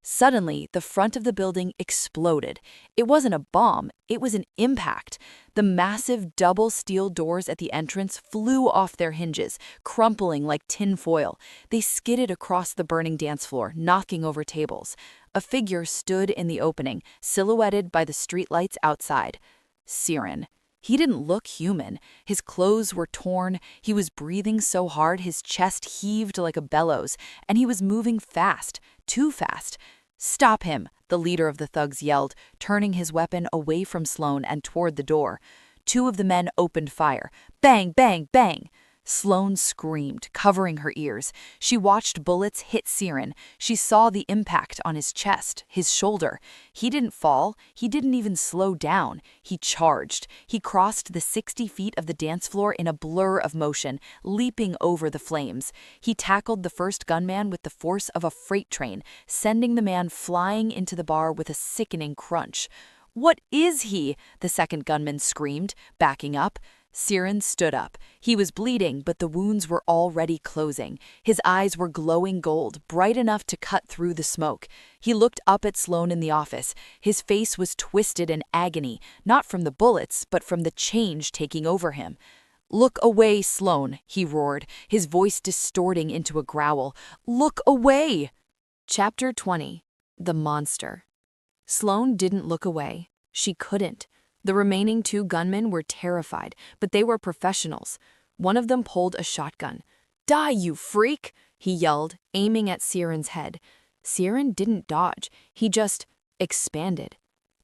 Suddenly, the front of the building exploded. It wasn't a bomb, it was an impact. The massive double steel doors at the entrance flew off their hinges, crumpling like tin foil. They skidded across the burning dance floor, knocking over tables. A figure stood in the opening, silhouetted by the streetlights outside. Siren. He didn't look human. His clothes were torn, he was breathing so hard his chest heaved like a bellows, and he was moving fast, too fast. "Stop him," the leader of the thugs yelled, turning his weapon away from Sloane and toward the door. 2 of the men opened fire. Bang, bang, bang! Sloane screamed, covering her ears. She watched bullets hit Siren. She saw the impact on his chest, his shoulder. He didn't fall. He didn't even slow down. He charged. He crossed the 60 feet of the dance floor in a blur of motion, leaping over the flames. He tackled the first gunman with the force of a freight train, sending the man flying into the bar with a sickening crunch. "What is he?" the second gunman screamed, backing up. Siren stood up. He was bleeding, but the wounds were already closing. His eyes were glowing gold, bright enough to cut through the smoke. He looked up at Sloane in the office. His face was twisted in agony, not from the bullets, but from the change taking over him. "Look away, Sloane," he roared, his voice distorting into a growl. "Look away!" Chapter 20. The Monster. Sloane didn't look away. She couldn't. The remaining 2 gunmen were terrified, but they were professionals. One of them pulled a shotgun. "Die, you freak!" he yelled, aiming at Siren's head. Siren didn't dodge. He just expanded.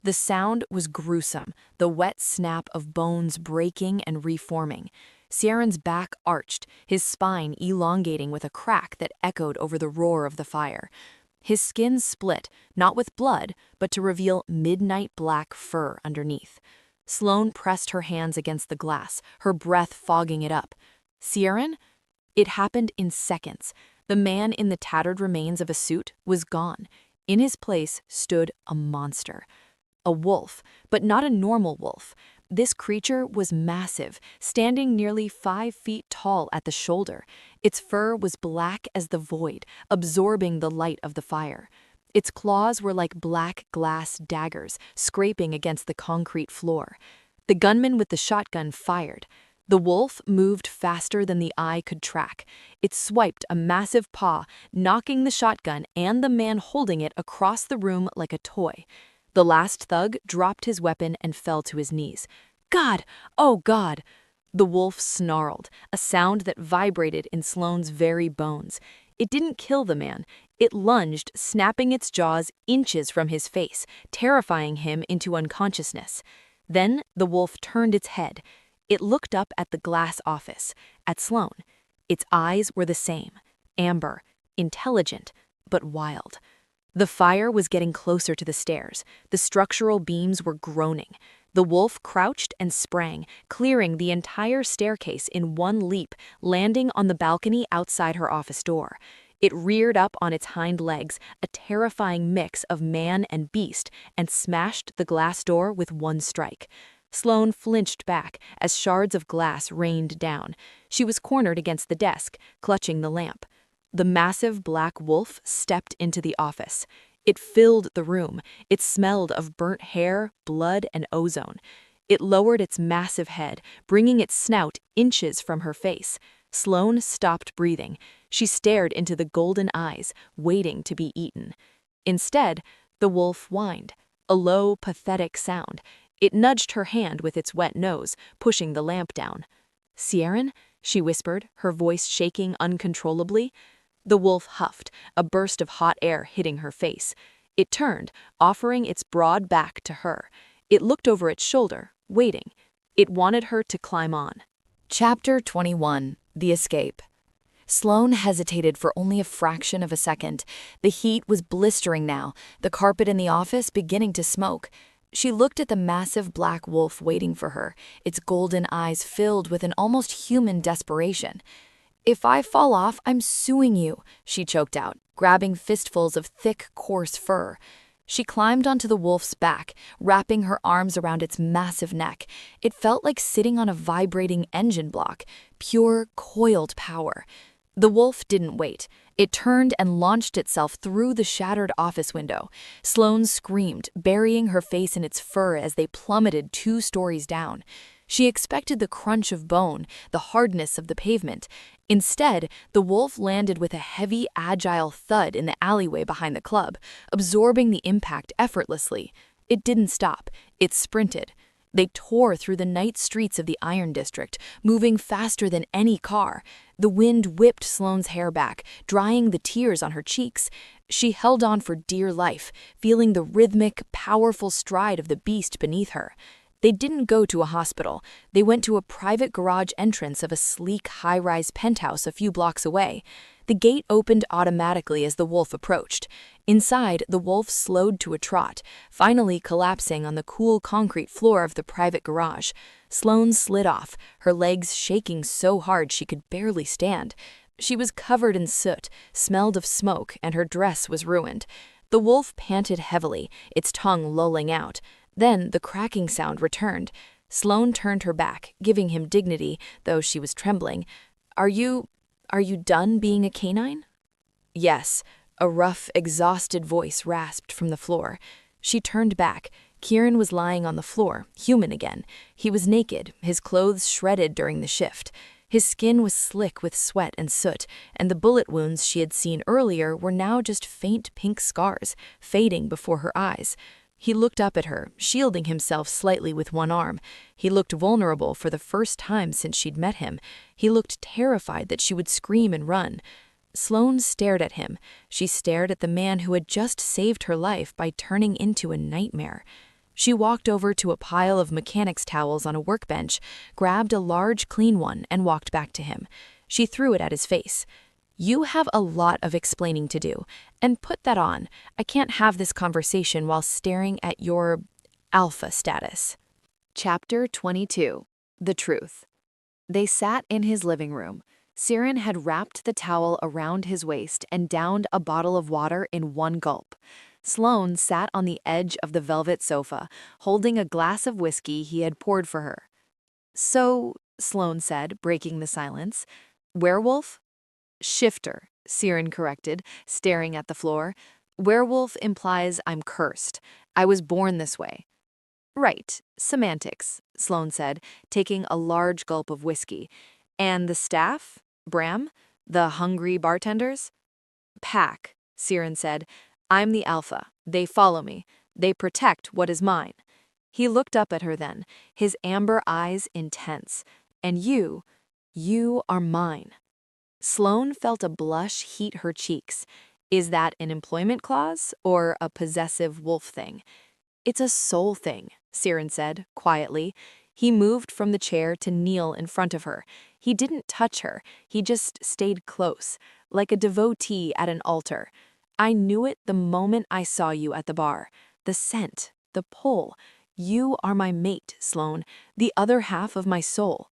The sound was gruesome, the wet snap of bones breaking and reforming. Siren's back arched, his spine elongating with a crack that echoed over the roar of the fire. His skin split, not with blood, but to reveal midnight black fur underneath. Sloane pressed her hands against the glass, her breath fogging it up. Siren? It happened in seconds. The man in the tattered remains of a suit was gone. In his place stood a monster. A wolf, but not a normal wolf. This creature was massive, standing nearly 5 feet tall at the shoulder. Its fur was black as the void, absorbing the light of the fire. Its claws were like black glass daggers, scraping against the concrete floor. The gunman with the shotgun fired. The wolf moved faster than the eye could track. It swiped a massive paw, knocking the shotgun and the man holding it across the room like a toy. The last thug dropped his weapon and fell to his knees. God! Oh, God! The wolf snarled, a sound that vibrated in Sloane's very bones. It didn't kill the man. It lunged, snapping its jaws inches from his face, terrifying him into unconsciousness. Then the wolf turned its head. It looked up at the glass office, at Sloane. Its eyes were the same, amber, intelligent, but wild. The fire was getting closer to the stairs. The structural beams were groaning. The wolf crouched and sprang, clearing the entire staircase in one leap, landing on the balcony outside her office door. It reared up on its hind legs, a terrifying mix of man and beast, and smashed the glass door with one strike. Sloane flinched back as shards of glass rained down. She was cornered against the desk, clutching the lamp. The massive black wolf stepped into the office. It filled the room. It smelled of burnt hair, blood, and ozone. It lowered its massive head, bringing its snout inches from her face. Sloane stopped breathing. She stared into the golden eyes, waiting to be eaten. Instead, the wolf whined, a low, pathetic sound. It nudged her hand with its wet nose, pushing the lamp down. "Sieran?" she whispered, her voice shaking uncontrollably. The wolf huffed, a burst of hot air hitting her face. It turned, offering its broad back to her. It looked over its shoulder, waiting. It wanted her to climb on. Chapter 21. The Escape. Sloane hesitated for only a fraction of a second. The heat was blistering now, the carpet in the office beginning to smoke. She looked at the massive black wolf waiting for her, its golden eyes filled with an almost human desperation. "If I fall off, I'm suing you," she choked out, grabbing fistfuls of thick, coarse fur. She climbed onto the wolf's back, wrapping her arms around its massive neck. It felt like sitting on a vibrating engine block, pure, coiled power. The wolf didn't wait. It turned and launched itself through the shattered office window. Sloane screamed, burying her face in its fur as they plummeted 2 stories down. She expected the crunch of bone, the hardness of the pavement. Instead, the wolf landed with a heavy, agile thud in the alleyway behind the club, absorbing the impact effortlessly. It didn't stop. It sprinted. They tore through the night streets of the Iron District, moving faster than any car. The wind whipped Sloane's hair back, drying the tears on her cheeks. She held on for dear life, feeling the rhythmic, powerful stride of the beast beneath her. They didn't go to a hospital. They went to a private garage entrance of a sleek, high-rise penthouse a few blocks away. The gate opened automatically as the wolf approached. Inside, the wolf slowed to a trot, finally collapsing on the cool concrete floor of the private garage. Sloane slid off, her legs shaking so hard she could barely stand. She was covered in soot, smelled of smoke, and her dress was ruined. The wolf panted heavily, its tongue lolling out. Then the cracking sound returned. Sloane turned her back, giving him dignity, though she was trembling. Are you done being a canine?" "Yes," a rough, exhausted voice rasped from the floor. She turned back. Kieran was lying on the floor, human again. He was naked, his clothes shredded during the shift. His skin was slick with sweat and soot, and the bullet wounds she had seen earlier were now just faint pink scars, fading before her eyes. He looked up at her, shielding himself slightly with one arm. He looked vulnerable for the first time since she'd met him. He looked terrified that she would scream and run. Sloane stared at him. She stared at the man who had just saved her life by turning into a nightmare. She walked over to a pile of mechanics' towels on a workbench, grabbed a large, clean one, and walked back to him. She threw it at his face. "You have a lot of explaining to do, and put that on. I can't have this conversation while staring at your alpha status." Chapter 22. The Truth. They sat in his living room. Siren had wrapped the towel around his waist and downed a bottle of water in one gulp. Sloane sat on the edge of the velvet sofa, holding a glass of whiskey he had poured for her. "So," Sloane said, breaking the silence, "werewolf?" "Shifter," Siren corrected, staring at the floor. "Werewolf implies I'm cursed. I was born this way." "Right, semantics," Sloane said, taking a large gulp of whiskey. "And the staff? Bram? The hungry bartenders?" "Pack," Siren said. "I'm the alpha. They follow me. They protect what is mine." He looked up at her then, his amber eyes intense. "And you are mine." Sloane felt a blush heat her cheeks. Is that an employment clause or a possessive wolf thing? "It's a soul thing," Siren said, quietly. He moved from the chair to kneel in front of her. He didn't touch her, he just stayed close, like a devotee at an altar. "I knew it the moment I saw you at the bar. The scent, the pull. You are my mate, Sloane, the other half of my soul."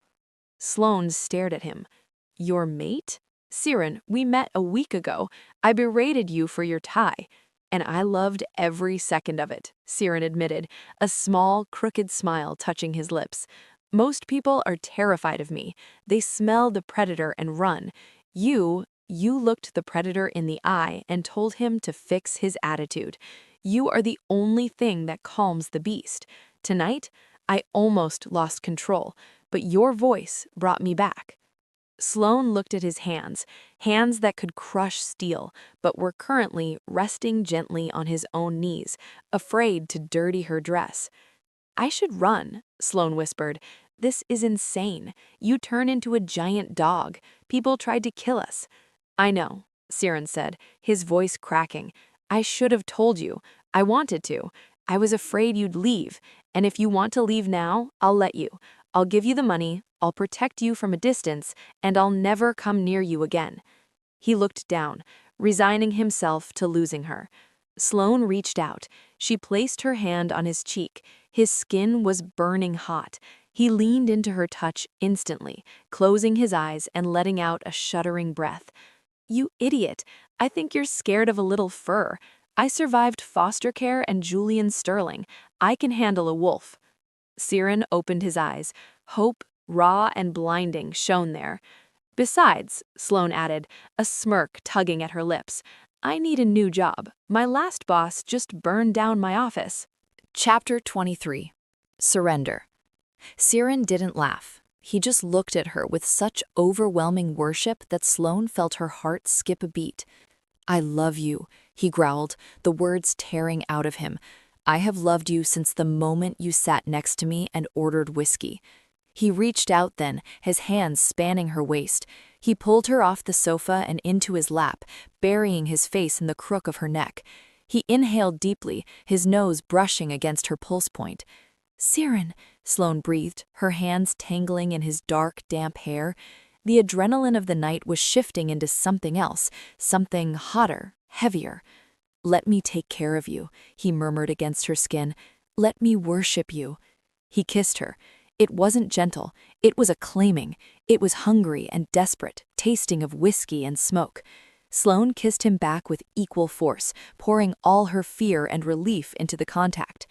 Sloane stared at him. "Your mate? Siren, we met a week ago. I berated you for your tie." "And I loved every second of it," Siren admitted, a small, crooked smile touching his lips. "Most people are terrified of me. They smell the predator and run. You looked the predator in the eye and told him to fix his attitude. You are the only thing that calms the beast. Tonight, I almost lost control, but your voice brought me back." Sloane looked at his hands, hands that could crush steel, but were currently resting gently on his own knees, afraid to dirty her dress. "I should run," Sloane whispered. "This is insane. You turn into a giant dog. People tried to kill us." "I know," Siren said, his voice cracking. "I should have told you. I wanted to. I was afraid you'd leave, and if you want to leave now, I'll let you. I'll give you the money, I'll protect you from a distance, and I'll never come near you again." He looked down, resigning himself to losing her. Sloane reached out. She placed her hand on his cheek. His skin was burning hot. He leaned into her touch instantly, closing his eyes and letting out a shuddering breath. "You idiot. I think you're scared of a little fur. I survived foster care and Julian Sterling. I can handle a wolf." Siren opened his eyes. Hope, raw and blinding, shone there. "Besides," Sloane added, a smirk tugging at her lips, "I need a new job. My last boss just burned down my office." Chapter 23. Surrender. Siren didn't laugh. He just looked at her with such overwhelming worship that Sloane felt her heart skip a beat. "I love you," he growled, the words tearing out of him. "I have loved you since the moment you sat next to me and ordered whiskey." He reached out then, his hands spanning her waist. He pulled her off the sofa and into his lap, burying his face in the crook of her neck. He inhaled deeply, his nose brushing against her pulse point. "Siren," Sloane breathed, her hands tangling in his dark, damp hair. The adrenaline of the night was shifting into something else, something hotter, heavier. "Let me take care of you," he murmured against her skin. "Let me worship you." He kissed her. It wasn't gentle, it was acclaiming. It was hungry and desperate, tasting of whiskey and smoke. Sloane kissed him back with equal force, pouring all her fear and relief into the contact.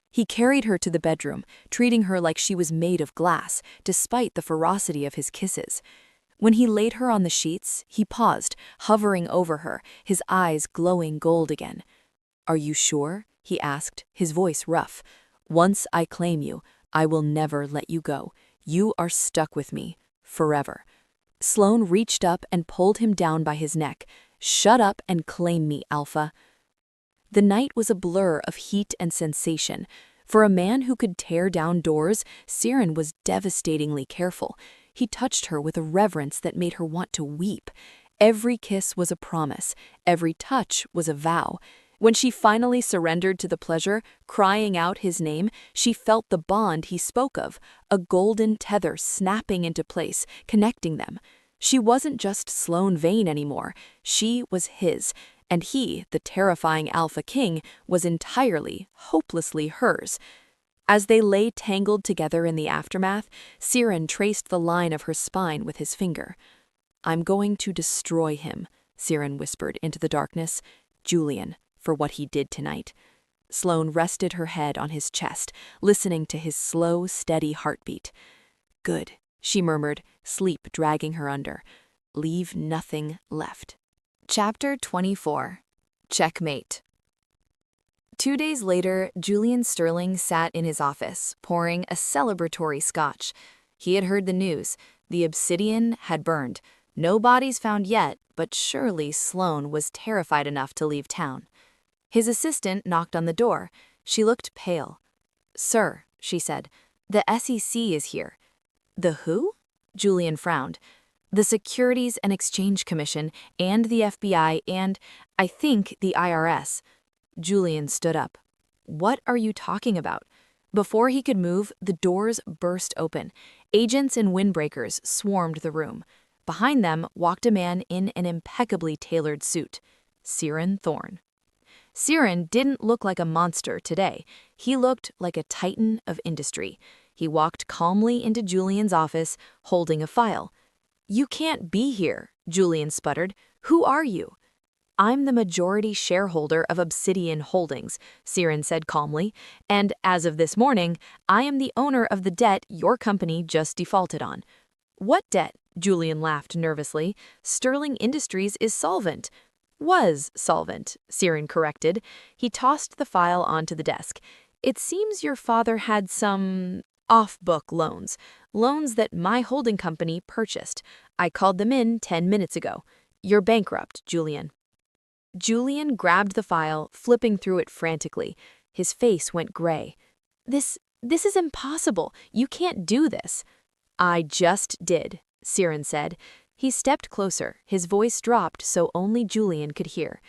He carried her to the bedroom, treating her like she was made of glass, despite the ferocity of his kisses. When he laid her on the sheets, he paused, hovering over her, his eyes glowing gold again. "Are you sure?" he asked, his voice rough. "Once I claim you, I will never let you go. You are stuck with me, forever." Sloane reached up and pulled him down by his neck. "Shut up and claim me, Alpha." The night was a blur of heat and sensation. For a man who could tear down doors, Siren was devastatingly careful. He touched her with a reverence that made her want to weep. Every kiss was a promise. Every touch was a vow. When she finally surrendered to the pleasure, crying out his name, she felt the bond he spoke of, a golden tether snapping into place, connecting them. She wasn't just Sloane Vane anymore. She was his, and he, the terrifying Alpha King, was entirely, hopelessly hers. As they lay tangled together in the aftermath, Siren traced the line of her spine with his finger. "I'm going to destroy him," Siren whispered into the darkness. "Julian, for what he did tonight. Sloane rested her head on his chest, listening to his slow, steady heartbeat. Good, she murmured, sleep dragging her under. Leave nothing left. Chapter 24. Checkmate. 2 days later, Julian Sterling sat in his office, pouring a celebratory scotch. He had heard the news. The obsidian had burned. No bodies found yet, but surely Sloane was terrified enough to leave town. His assistant knocked on the door. She looked pale. "Sir," she said, "the SEC is here." "The who?" Julian frowned. "The Securities and Exchange Commission and the FBI and, I think, the IRS. Julian stood up. "What are you talking about?" Before he could move, the doors burst open. Agents and windbreakers swarmed the room. Behind them walked a man in an impeccably tailored suit. Ciaran Thorne. Ciaran didn't look like a monster today. He looked like a titan of industry. He walked calmly into Julian's office, holding a file. "You can't be here," Julian sputtered. "Who are you?" "I'm the majority shareholder of Obsidian Holdings," Ciaran said calmly, "and as of this morning, I am the owner of the debt your company just defaulted on." "What debt?" Julian laughed nervously. "Sterling Industries is solvent." "Was solvent," Ciaran corrected. He tossed the file onto the desk. "It seems your father had some off-book loans that my holding company purchased. I called them in 10 minutes ago. You're bankrupt, Julian." Julian grabbed the file, flipping through it frantically. His face went gray. This is impossible. You can't do this." "I just did," Ciaran said. He stepped closer, his voice dropped so only Julian could hear.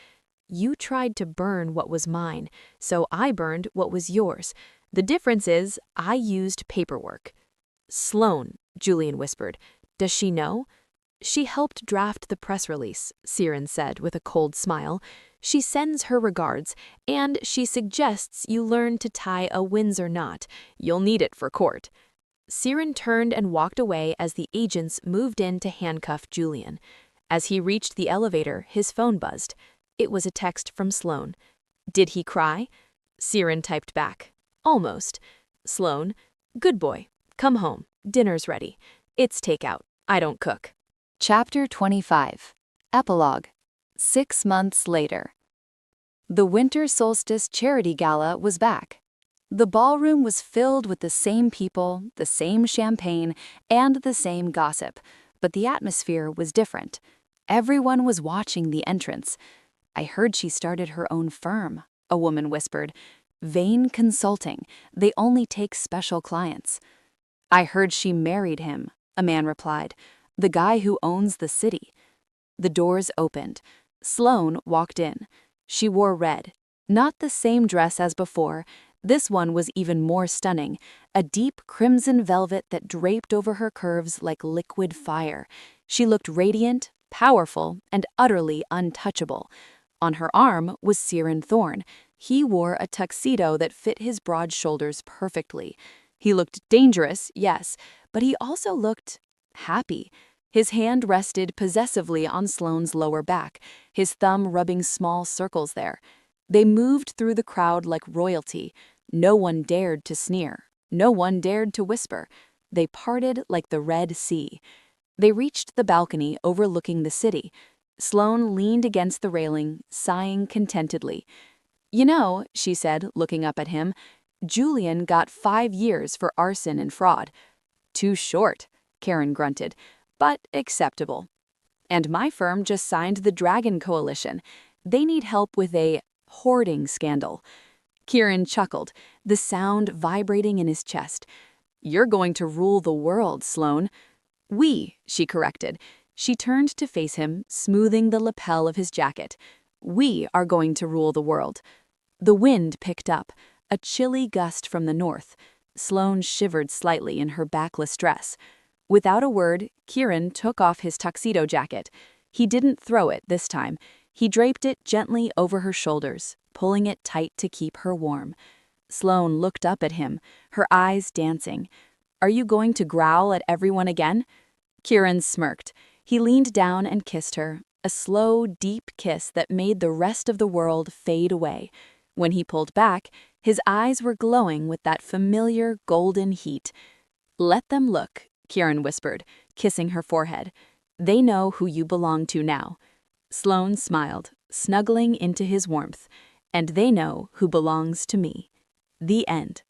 "You tried to burn what was mine, so I burned what was yours. The difference is I used paperwork." "Sloane," Julian whispered. "Does she know?" "She helped draft the press release," Ciaran said with a cold smile. "She sends her regards, and she suggests you learn to tie a Windsor knot. You'll need it for court." Ciaran turned and walked away as the agents moved in to handcuff Julian. As he reached the elevator, his phone buzzed. It was a text from Sloane. "Did he cry?" Ciaran typed back. "Almost." Sloane, "Good boy. Come home. Dinner's ready. It's takeout. I don't cook." Chapter 25. Epilogue. 6 months later. The Winter Solstice Charity Gala was back. The ballroom was filled with the same people, the same champagne, and the same gossip, but the atmosphere was different. Everyone was watching the entrance. "I heard she started her own firm," a woman whispered. "Vane Consulting. They only take special clients." "I heard she married him," a man replied. "The guy who owns the city." The doors opened. Sloane walked in. She wore red. Not the same dress as before. This one was even more stunning, a deep crimson velvet that draped over her curves like liquid fire. She looked radiant, powerful, and utterly untouchable. On her arm was Ciaran Thorne. He wore a tuxedo that fit his broad shoulders perfectly. He looked dangerous, yes, but he also looked happy. His hand rested possessively on Sloane's lower back, his thumb rubbing small circles there. They moved through the crowd like royalty. No one dared to sneer. No one dared to whisper. They parted like the Red Sea. They reached the balcony overlooking the city. Sloane leaned against the railing, sighing contentedly. "You know," she said, looking up at him, "Julian got 5 years for arson and fraud." "Too short," Karen grunted, "but acceptable." "And my firm just signed the Dragon Coalition. They need help with a hoarding scandal." Kieran chuckled, the sound vibrating in his chest. "You're going to rule the world, Sloane." "We," she corrected. She turned to face him, smoothing the lapel of his jacket. "We are going to rule the world." The wind picked up, a chilly gust from the north. Sloane shivered slightly in her backless dress. Without a word, Kieran took off his tuxedo jacket. He didn't throw it this time. He draped it gently over her shoulders, pulling it tight to keep her warm. Sloane looked up at him, her eyes dancing. "Are you going to growl at everyone again?" Kieran smirked. He leaned down and kissed her, a slow, deep kiss that made the rest of the world fade away. When he pulled back, his eyes were glowing with that familiar golden heat. "Let them look," Kieran whispered, kissing her forehead. "They know who you belong to now." Sloane smiled, snuggling into his warmth. "And they know who belongs to me." The end.